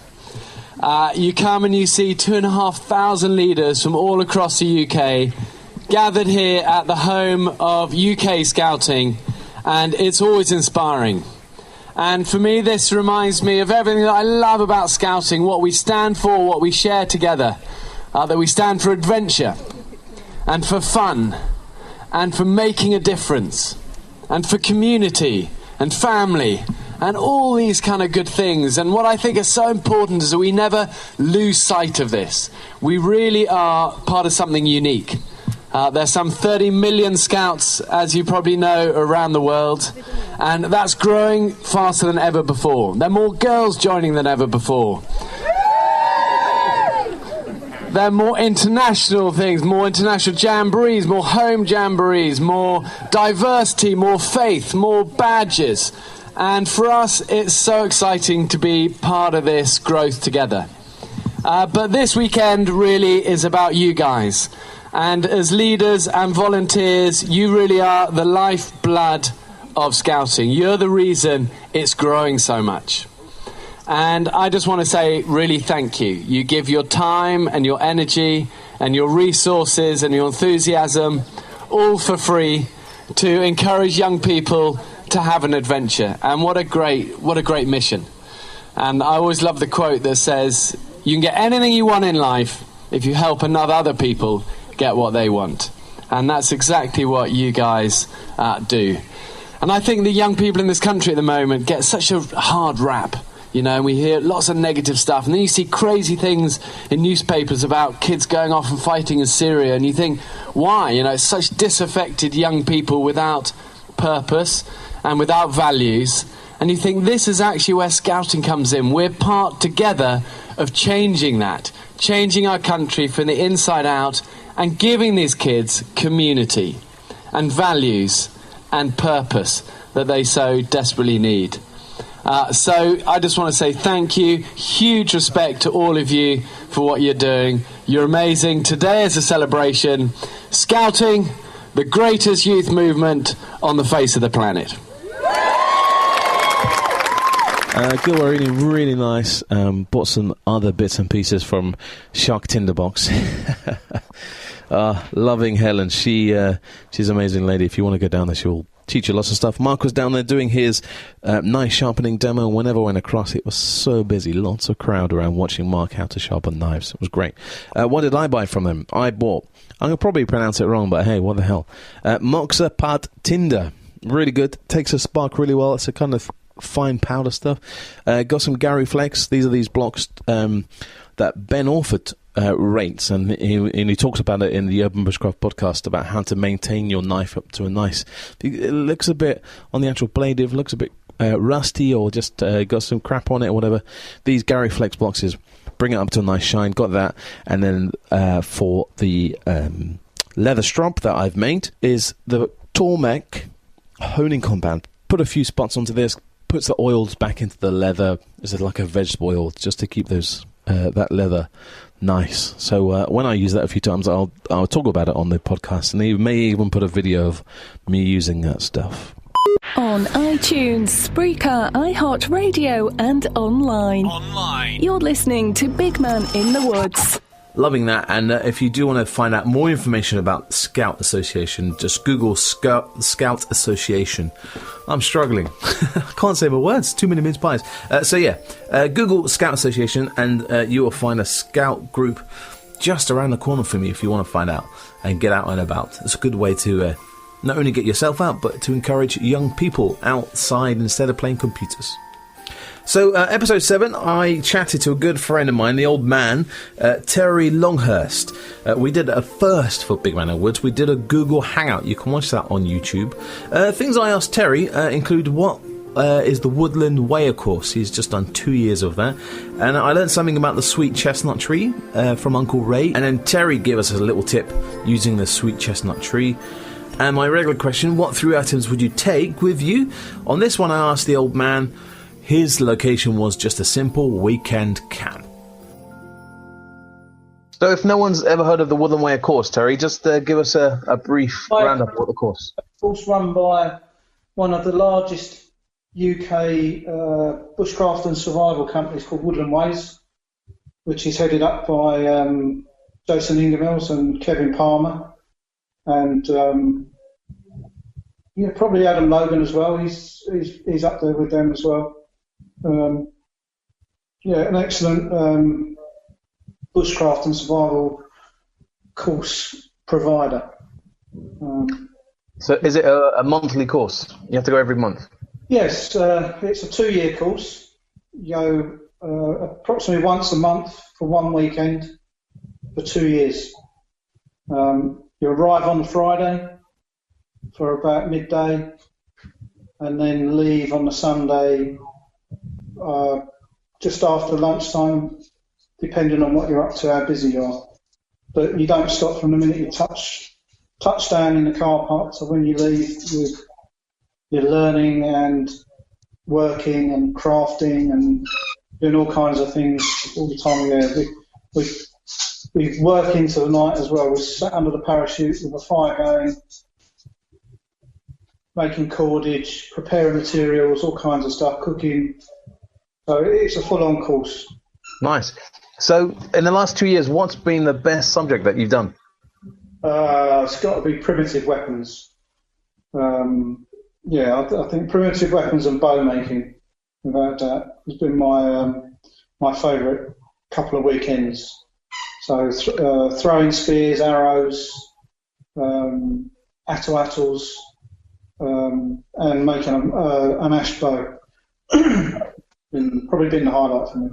You come and you see 2,500 leaders from all across the UK gathered here at the home of UK Scouting, and it's always inspiring. And for me, this reminds me of everything that I love about Scouting, what we stand for, what we share together, that we stand for adventure, and for fun, and for making a difference, and for community, and family, and all these kind of good things. And what I think is so important is that we never lose sight of this. We really are part of something unique. There's some 30 million scouts, as you probably know, around the world, and that's growing faster than ever before. There are more girls joining than ever before. There are more international things, more international jamborees, more home jamborees, more diversity, more faith, more badges. And for us, it's so exciting to be part of this growth together. But this weekend really is about you guys. And as leaders and volunteers, you really are the lifeblood of Scouting. You're the reason it's growing so much. And I just want to say really thank you. You give your time and your energy and your resources and your enthusiasm all for free to encourage young people to have an adventure. And what a great mission. And I always love the quote that says, you can get anything you want in life if you help other people get what they want. And that's exactly what you guys do. And I think the young people in this country at the moment get such a hard rap. You know, we hear lots of negative stuff, and then you see crazy things in newspapers about kids going off and fighting in Syria, and you think, why? You know, it's such disaffected young people without purpose and without values. And you think this is actually where Scouting comes in. We're part together of changing that, changing our country from the inside out and giving these kids community and values and purpose that they so desperately need. So I just want to say thank you, huge respect to all of you for what you're doing. You're amazing. Today is a celebration. Scouting, the greatest youth movement on the face of the planet. Gilwell really nice. Bought some other bits and pieces from Shark Tinderbox. Loving Helen. She's an amazing lady. If you want to go down there, she'll teach you lots of stuff. Mark was down there doing his knife sharpening demo. Whenever I went across, it was so busy. Lots of crowd around watching Mark how to sharpen knives. It was great. What did I buy from him? I'm going to probably pronounce it wrong, but hey, what the hell. Moxa Pad Tinder. Really good. Takes a spark really well. It's a kind of fine powder stuff. Got some Gary Flex. These are these blocks that Ben Orford rates, and he talks about it in the Urban Bushcraft podcast about how to maintain your knife up to a nice. It looks a bit on the actual blade. It looks a bit rusty or just got some crap on it or whatever. These Gary Flex boxes bring it up to a nice shine. Got that, and then for the leather strop that I've made is the Tormek honing compound. Put a few spots onto this. Puts the oils back into the leather. Is it like a vegetable oil just to keep those that leather nice? So when I use that a few times, I'll talk about it on the podcast, and he may even put a video of me using that stuff. On iTunes, Spreaker, iHeartRadio, and online. You're listening to Big Man in the Woods. Loving that, and if you do want to find out more information about Scout Association, just Google Scout Association. I'm struggling. I can't say my words. Too many mince pies. Google Scout Association, and you will find a Scout group just around the corner from you if you want to find out and get out and about. It's a good way to not only get yourself out, but to encourage young people outside instead of playing computers. So, episode 7, I chatted to a good friend of mine, the old man, Terry Longhurst. We did a first for Big Man in the Woods. We did a Google Hangout. You can watch that on YouTube. Things I asked Terry include what is the Woodland Way course. He's just done 2 years of that. And I learned something about the sweet chestnut tree from Uncle Ray. And then Terry gave us a little tip using the sweet chestnut tree. And my regular question, what 3 items would you take with you? On this one, I asked the old man. His location was just a simple weekend camp. So if no one's ever heard of the Woodland Way course, Terry, just give us a brief roundup of the course. A course run by one of the largest UK bushcraft and survival companies called Woodland Ways, which is headed up by Jason Ingermills and Kevin Palmer, and probably Adam Logan as well. He's up there with them as well. An excellent bushcraft and survival course provider. So is it a monthly course? You have to go every month? Yes, it's a 2-year course. You go approximately once a month for 1 weekend for 2 years. You arrive on the Friday for about midday and then leave on the Sunday just after lunchtime, depending on what you're up to, how busy you are. But you don't stop from the minute you touch down in the car park. So when you leave, you're learning and working and crafting and doing all kinds of things all the time there. We work into the night as well. We sat under the parachute with a fire going, making cordage, preparing materials, all kinds of stuff, cooking. So it's a full-on course. Nice. So in the last 2 years, what's been the best subject that you've done? It's got to be primitive weapons. I think primitive weapons and bow making, without doubt, has been my favourite couple of weekends. So throwing spears, arrows, atlatls, and making an ash bow. Probably been the highlight for me.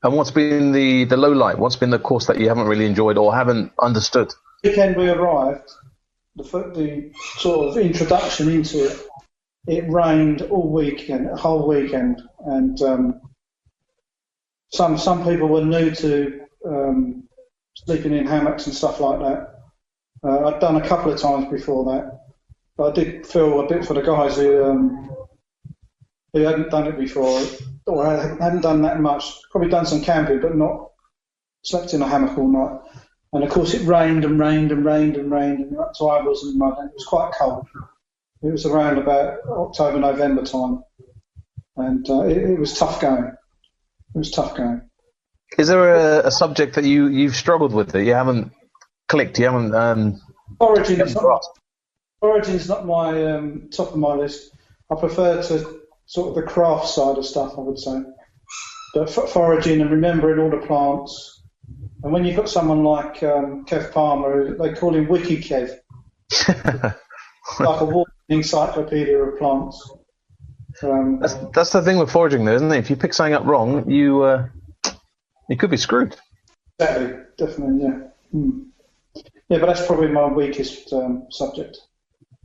And what's been the low light? What's been the course that you haven't really enjoyed or haven't understood? The weekend we arrived, the sort of introduction into it rained all weekend, a whole weekend, and some people were new to sleeping in hammocks and stuff like that. I'd done a couple of times before that, but I did feel a bit for the guys who hadn't done it before, or hadn't done that much. Probably done some camping, but not slept in a hammock all night. And of course it rained and rained and rained and rained, and up to eyeballs in the mud, and it was quite cold. It was around about October, November time, and it was tough going. Is there a subject that you've struggled with that you haven't clicked? You haven't foraging. Foraging's not my top of my list. I prefer to sort of the craft side of stuff, I would say. But foraging and remembering all the plants. And when you've got someone like Kev Palmer, they call him Wiki Kev. Like a walking encyclopedia of plants. That's the thing with foraging, though, isn't it? If you pick something up wrong, you could be screwed. Exactly, definitely, yeah. Yeah, but that's probably my weakest subject.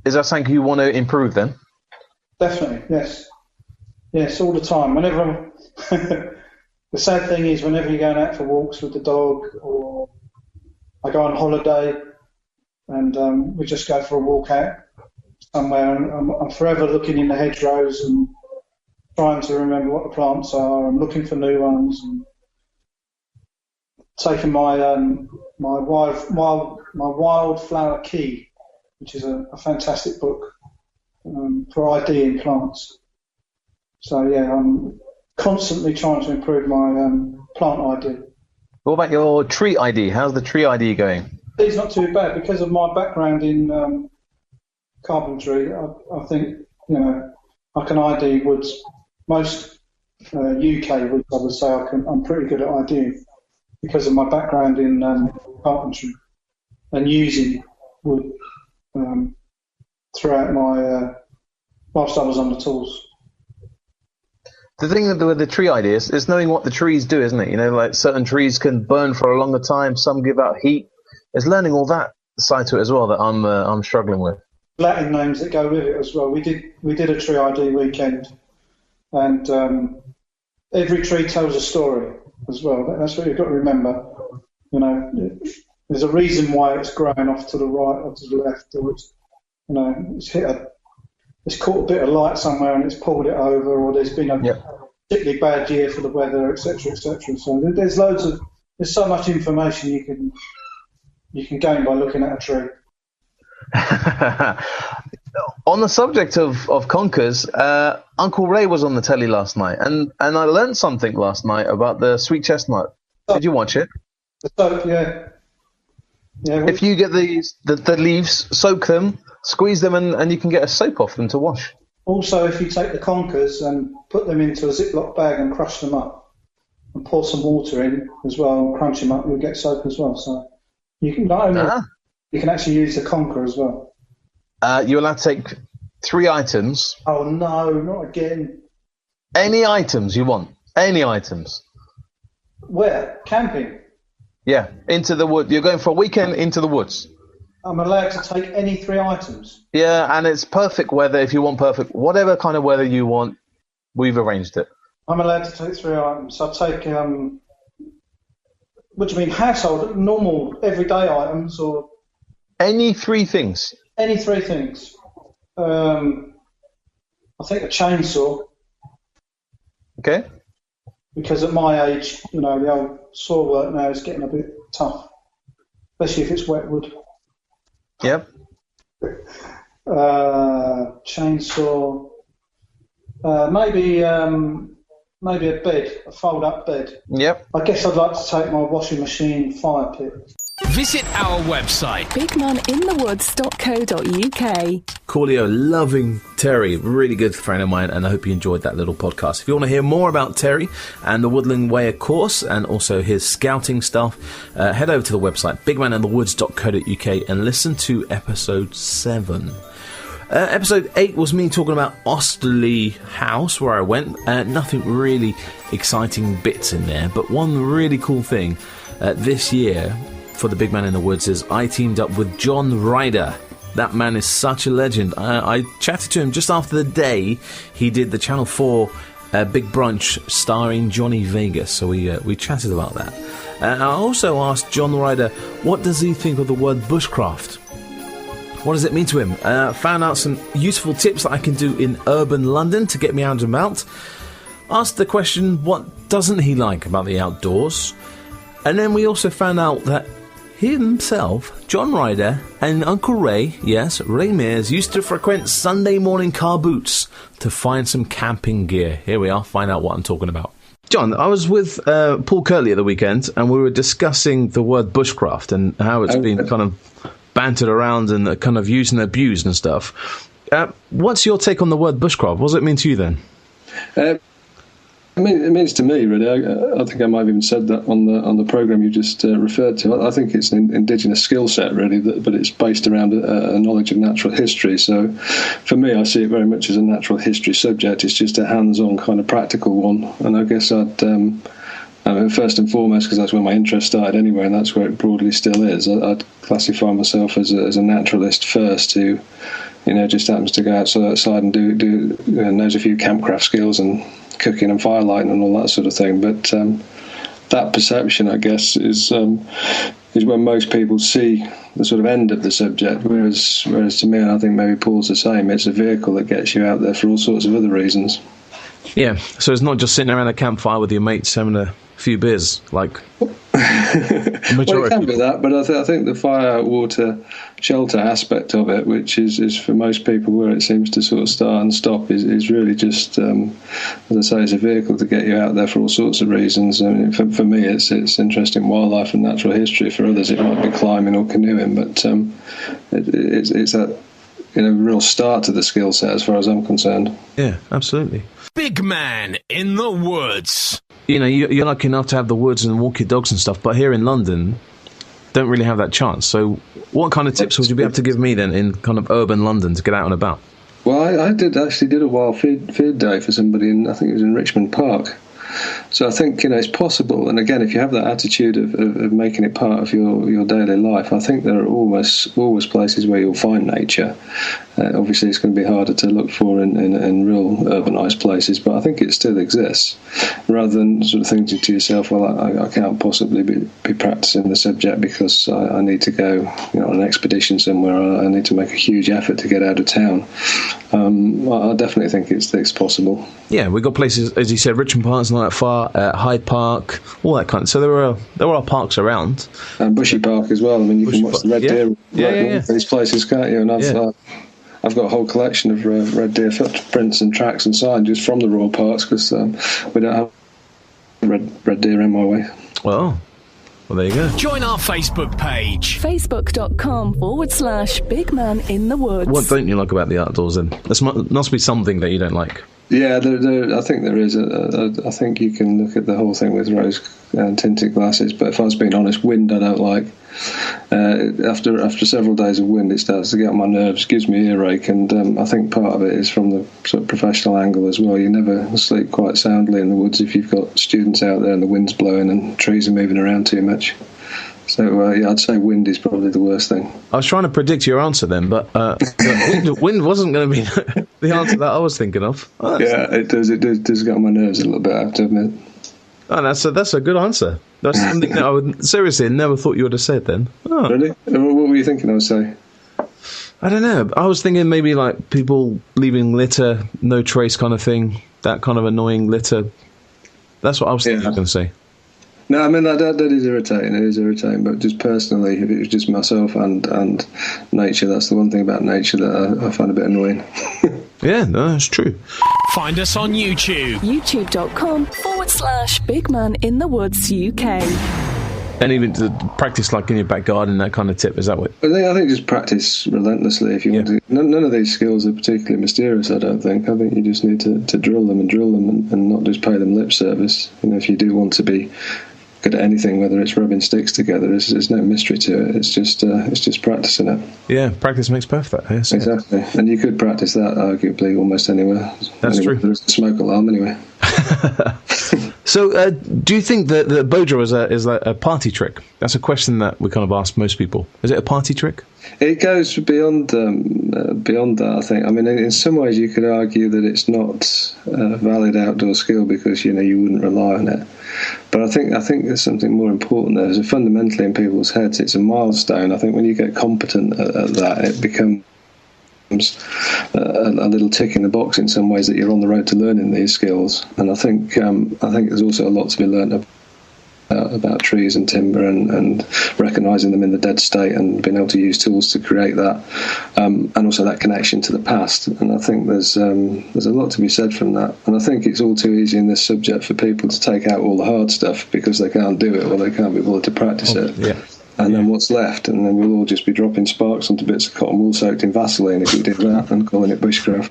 Is that something you want to improve, then? Definitely, yes. Yes, all the time. Whenever the sad thing is, whenever you're going out for walks with the dog, or I go on holiday, and we just go for a walk out somewhere, and I'm forever looking in the hedgerows and trying to remember what the plants are, and looking for new ones, and taking my Wildflower Key, which is a fantastic book for ID in plants. So yeah, I'm constantly trying to improve my plant ID. What about your tree ID? How's the tree ID going? It's not too bad because of my background in carpentry. I think I can ID woods. Most UK woods, I would say, I'm pretty good at IDing because of my background in carpentry and using wood throughout my whilst I was on the tools. The thing with the tree ID is knowing what the trees do, isn't it? Like certain trees can burn for a longer time, some give out heat. It's learning all that side to it as well that I'm struggling with. Latin names that go with it as well. We did a tree ID weekend, and every tree tells a story as well. That's what you've got to remember. There's a reason why it's growing off to the right or to the left, or it's caught a bit of light somewhere and it's pulled it over, or there's been a particularly bad year for the weather, etc., etc. So there's so much information you can gain by looking at a tree. On the subject of conkers, Uncle Ray was on the telly last night, and I learned something last night about the sweet chestnut. Did you watch it? Soap, yeah. If you get the leaves, soak them, squeeze them, and you can get a soap off them to wash. Also, if you take the conkers and put them into a Ziploc bag and crush them up, and pour some water in as well, and crunch them up, you'll get soap as well. So you can not only you can actually use the conker as well. You're allowed to take 3 items. Oh no, not again. Any items you want. Any items. Where? Camping? Yeah, into the wood. You're going for a weekend into the woods. I'm allowed to take any 3 items? Yeah, and it's perfect weather if you want perfect. Whatever kind of weather you want, we've arranged it. I'm allowed to take 3 items. I'll take, what do you mean, household, normal, everyday items, or? Any 3 things. Any 3 things. I think a chainsaw. Okay. Because at my age, the old saw work now is getting a bit tough, especially if it's wet wood. Yep. Chainsaw. Maybe a bed, a fold-up bed. Yep. I guess I'd like to take my washing machine fire pit. Visit our website, bigmaninthewoods.co.uk. Coolio, loving Terry, really good friend of mine, and I hope you enjoyed that little podcast. If you want to hear more about Terry and the Woodland Way, of course, and also his scouting stuff, head over to the website, bigmaninthewoods.co.uk, and listen to episode 7. Episode 8 was me talking about Osterley House, where I went. Nothing really exciting bits in there, but one really cool thing this year for the Big Man in the Woods is I teamed up with John Ryder. That man is such a legend. I chatted to him just after the day he did the Channel 4 Big Brunch starring Johnny Vegas, so we chatted about that. I also asked John Ryder, what does he think of the word bushcraft? What does it mean to him? Found out some useful tips that I can do in urban London to get me out and about. Asked the question, what doesn't he like about the outdoors? And then we also found out that himself, John Ryder, and Uncle Ray, yes, Ray Mears, used to frequent Sunday morning car boots to find some camping gear. Here we are, find out what I'm talking about. John, I was with Paul Curley at the weekend, and we were discussing the word bushcraft and how it's been kind of bantered around and kind of used and abused and stuff. What's your take on the word bushcraft? What does it mean to you then? I mean, it means to me, really. I think I might have even said that on the program you just referred to. I think it's an indigenous skill set, really, but it's based around a knowledge of natural history. So, for me, I see it very much as a natural history subject. It's just a hands-on kind of practical one. And I guess I'd, first and foremost, because that's where my interest started anyway, and that's where it broadly still is. I'd classify myself as a naturalist first, who, just happens to go outside and do knows a few campcraft skills and cooking and firelighting and all that sort of thing, but that perception, I guess, is where most people see the sort of end of the subject. Whereas to me, and I think maybe Paul's the same, it's a vehicle that gets you out there for all sorts of other reasons. Yeah, so it's not just sitting around a campfire with your mates having a few beers, like. Well, it can be that, but I think the fire, water, shelter aspect of it, which is for most people where it seems to sort of start and stop, is really just, as I say, it's a vehicle to get you out there for all sorts of reasons. I mean, for me, it's interesting wildlife and natural history. For others, it might be climbing or canoeing, but it's a real start to the skill set as far as I'm concerned. Yeah, absolutely. Big Man in the Woods. You're lucky enough to have the woods and walk your dogs and stuff, but here in London, don't really have that chance. So what kind of tips would you be able to give me then in kind of urban London to get out and about? Well, I did a wild feed day for somebody I think it was in Richmond Park. So I think, it's possible. And again, if you have that attitude of making it part of your daily life, I think there are always places where you'll find nature. Obviously, it's going to be harder to look for in real urbanised places, but I think it still exists. Rather than sort of thinking to yourself, well, I can't possibly be practising the subject because I need to go on an expedition somewhere. I need to make a huge effort to get out of town. I definitely think it's possible. Yeah, we've got places, as you said, Richmond Park's not that far, Hyde Park, all that kind of. So there are parks around, and Bushy Park as well. I mean, you can watch the red deer these places, can't you? And I've got a whole collection of red deer footprints and tracks and signs just from the Royal Parks because we don't have red deer in my way. Well, there you go. Join our Facebook page. Facebook.com/Big Man in the Woods. What don't you like about the outdoors then? There must be something that you don't like. Yeah, I think there is. I think you can look at the whole thing with rose tinted glasses, but if I was being honest, wind I don't like. After several days of wind, it starts to get on my nerves, gives me earache, and I think part of it is from the sort of professional angle as well. You never sleep quite soundly in the woods if you've got students out there and the wind's blowing and trees are moving around too much. So, I'd say wind is probably the worst thing. I was trying to predict your answer then, but wind wasn't going to be the answer that I was thinking of. Oh, yeah, it does get on my nerves a little bit, I have to admit. Oh, that's a good answer. That's something that I would seriously never thought you would have said then. Oh. Really? What were you thinking I would say? I don't know. I was thinking maybe like people leaving litter, no trace kind of thing, that kind of annoying litter. That's what I was thinking I was going to say. No, I mean, that is irritating. It is irritating, but just personally, if it was just myself and nature, that's the one thing about nature that I find a bit annoying. Yeah, no, that's true. Find us on YouTube. YouTube.com/Big Man in the Woods UK. And even to practice like in your back garden, that kind of tip, is that what? I think just practice relentlessly if you want to. None of these skills are particularly mysterious, I don't think. I think you just need to drill them and not just pay them lip service. If you do want to be good at anything, whether it's rubbing sticks together, there's no mystery to it. It's just practicing it. Yeah, practice makes perfect. Yes, exactly. And you could practice that arguably almost anywhere. That's true. There's a smoke alarm anyway. So, do you think that the Bodra is a party trick? That's a question that we kind of ask most people. Is it a party trick? It goes beyond that, I think. I mean, in some ways, you could argue that it's not a valid outdoor skill because you wouldn't rely on it. But I think there's something more important there. So fundamentally, in people's heads, it's a milestone. I think when you get competent at that, it becomes a little tick in the box in some ways that you're on the road to learning these skills. And I think there's also a lot to be learned about trees and timber and recognising them in the dead state and being able to use tools to create that, and also that connection to the past. And I think there's a lot to be said from that. And I think it's all too easy in this subject for people to take out all the hard stuff because they can't do it or they can't be able to practice it. Yeah. and then what's left, and then we'll all just be dropping sparks onto bits of cotton wool soaked in Vaseline if we did that, and calling it bushcraft.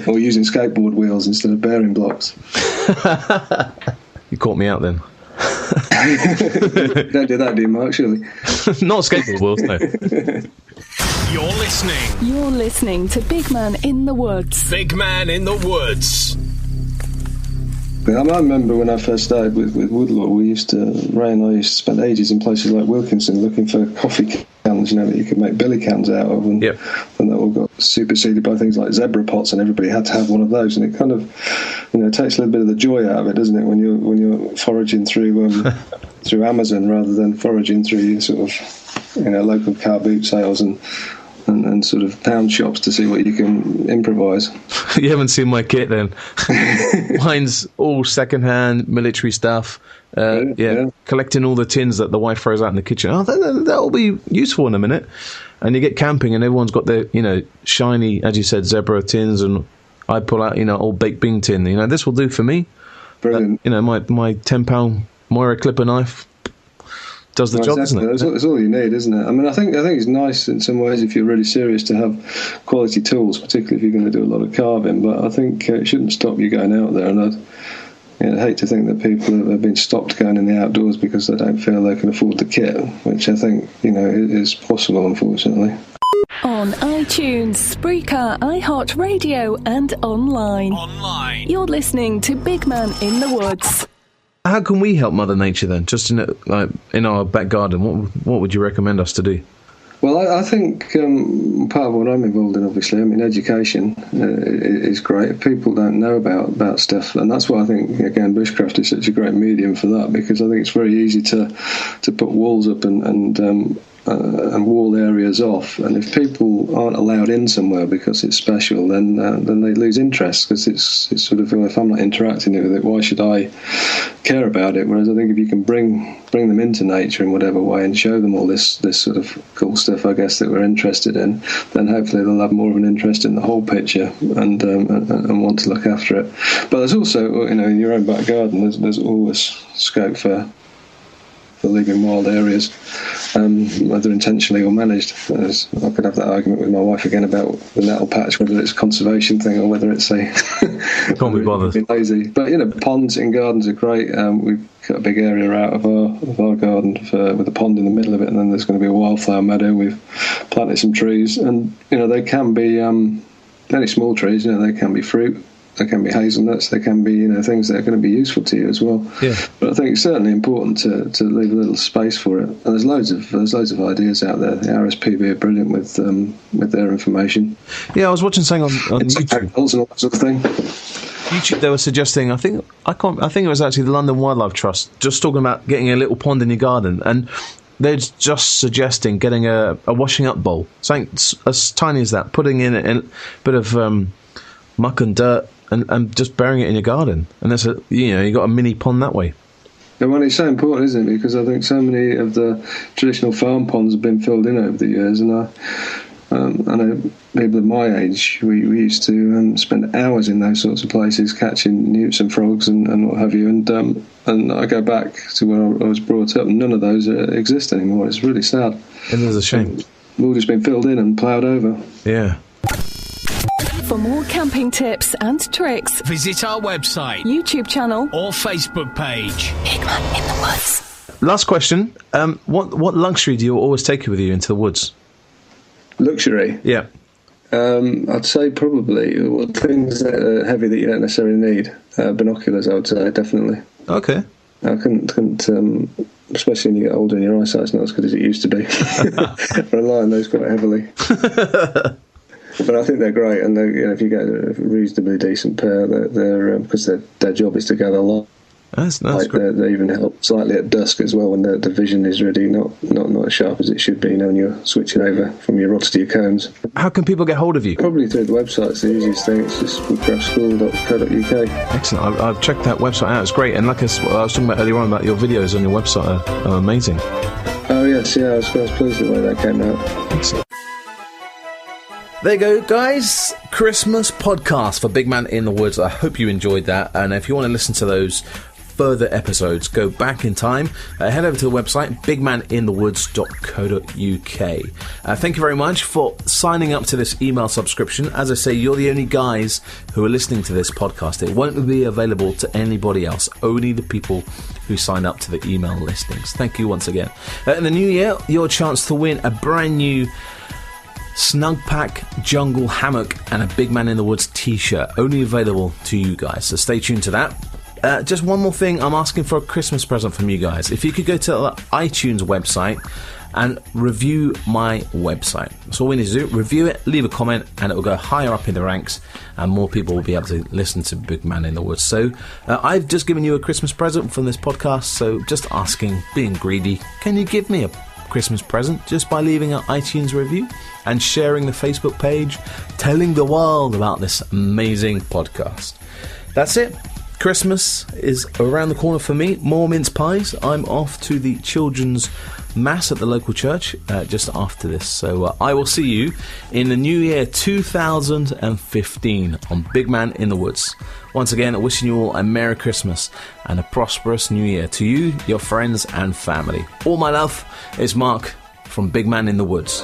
Or using skateboard wheels instead of bearing blocks. You caught me out then. Don't do that, do you, Mark, surely? Not skateboard wheels, no. You're listening to Big Man in the Woods. Big Man in the Woods. I remember when I first started with Woodlaw, Ray and I used to spend ages in places like Wilkinson looking for coffee cans, that you could make billy cans out of, and that all got superseded by things like zebra pots, and everybody had to have one of those, and it kind of, takes a little bit of the joy out of it, doesn't it, when you're foraging through through Amazon rather than foraging through your sort of local car boot sales and sort of pound shops to see what you can improvise. You haven't seen my kit then. Mine's all second-hand military stuff. Collecting all the tins that the wife throws out in the kitchen. Oh, that'll be useful in a minute. And you get camping and everyone's got their, shiny, as you said, zebra tins, and I pull out, old baked bean tin. This will do for me. Brilliant. My £10 Moira clipper knife does the job, doesn't it? That's all you need, isn't it? I mean, I think it's nice in some ways if you're really serious to have quality tools, particularly if you're going to do a lot of carving. But I think it shouldn't stop you going out there. And I'd hate to think that people have been stopped going in the outdoors because they don't feel they can afford the kit, which I think is possible, unfortunately. On iTunes, Spreaker, iHeartRadio, and online. You're listening to Big Man in the Woods. How can we help Mother Nature then? Just in our back garden, what would you recommend us to do? Well, I think part of what I'm involved in, obviously, education is great. If people don't know about stuff, and that's why I think, again, bushcraft is such a great medium for that, because I think it's very easy to put walls up and wall areas off, and if people aren't allowed in somewhere because it's special, then they lose interest, because it's sort of, if I'm not interacting with it, why should I care about it? Whereas I think if you can bring them into nature in whatever way and show them all this sort of cool stuff, I guess, that we're interested in, then hopefully they'll have more of an interest in the whole picture and want to look after it. But there's also, in your own back garden, there's always scope for leaving wild areas, whether intentionally or managed. I could have that argument with my wife again about the nettle patch, whether it's a conservation thing or whether it's can't be bothered. Lazy. But ponds in gardens are great. We've got a big area out of our garden with a pond in the middle of it, and then there's going to be a wildflower meadow. We've planted some trees, and they can be only small trees. They can be fruit. They can be hazelnuts. They can be, things that are going to be useful to you as well. Yeah. But I think it's certainly important to leave a little space for it. And there's loads of ideas out there. The RSPB are brilliant with their information. Yeah, I was watching something on YouTube and all that sort of thing. YouTube, they were suggesting. I think it was actually the London Wildlife Trust, just talking about getting a little pond in your garden, and they're just suggesting getting a washing up bowl, something as tiny as that, putting in a bit of muck and dirt, and just burying it in your garden, and that's you got a mini pond that way. Yeah, well, it's so important, isn't it? Because I think so many of the traditional farm ponds have been filled in over the years, and I know people of my age, we used to spend hours in those sorts of places catching newts and frogs and what have you, and I go back to where I was brought up, and none of those exist anymore. It's really sad. It is a shame. They've all just been filled in and ploughed over. Yeah. For more camping tips and tricks, visit our website, YouTube channel, or Facebook page. Big Man in the Woods. Last question. What luxury do you always take with you into the woods? Luxury? Yeah. I'd say probably things that are heavy that you don't necessarily need. Binoculars, I would say, definitely. Okay. I couldn't especially when you get older and your eyesight's not as good as it used to be. I rely on those quite heavily. But I think they're great, and if you get a reasonably decent pair, they're because their job is to gather light. That's great. They even help slightly at dusk as well, when the vision is really not as sharp as it should be. When you're switching over from your rods to your cones. How can people get hold of you? Probably through the website. It's the easiest thing. It's just woodcraftschool.co.uk. Excellent. I've checked that website out. It's great. And like I was talking about earlier on about your videos on your website are amazing. Oh yes, yeah. I was pleased with the way that came out. Excellent. There you go, guys. Christmas podcast for Big Man in the Woods. I hope you enjoyed that. And if you want to listen to those further episodes, go back in time, head over to the website bigmaninthewoods.co.uk. Thank you very much for signing up to this email subscription. As I say, you're the only guys who are listening to this podcast. It won't be available to anybody else, only the people who sign up to the email listings. Thank you once again. In the new year, your chance to win a brand new Snug Pack Jungle Hammock and a Big Man in the Woods t-shirt, only available to you guys, so stay tuned to that. Just one more thing, I'm asking for a Christmas present from you guys. If you could go to the iTunes website and review my website. That's all we need to do. Review it, leave a comment, and it will go higher up in the ranks, and more people will be able to listen to Big Man in the Woods. So I've just given you a Christmas present from this podcast, so just asking, being greedy, can you give me a Christmas present just by leaving an iTunes review and sharing the Facebook page, telling the world about this amazing podcast. That's it. Christmas is around the corner for me. More mince pies. I'm off to the children's mass at the local church just after this. So I will see you in the new year 2015 on Big Man in the Woods. Once again, wishing you all a Merry Christmas and a prosperous New Year to you, your friends and family. All my love, it's Mark from Big Man in the Woods.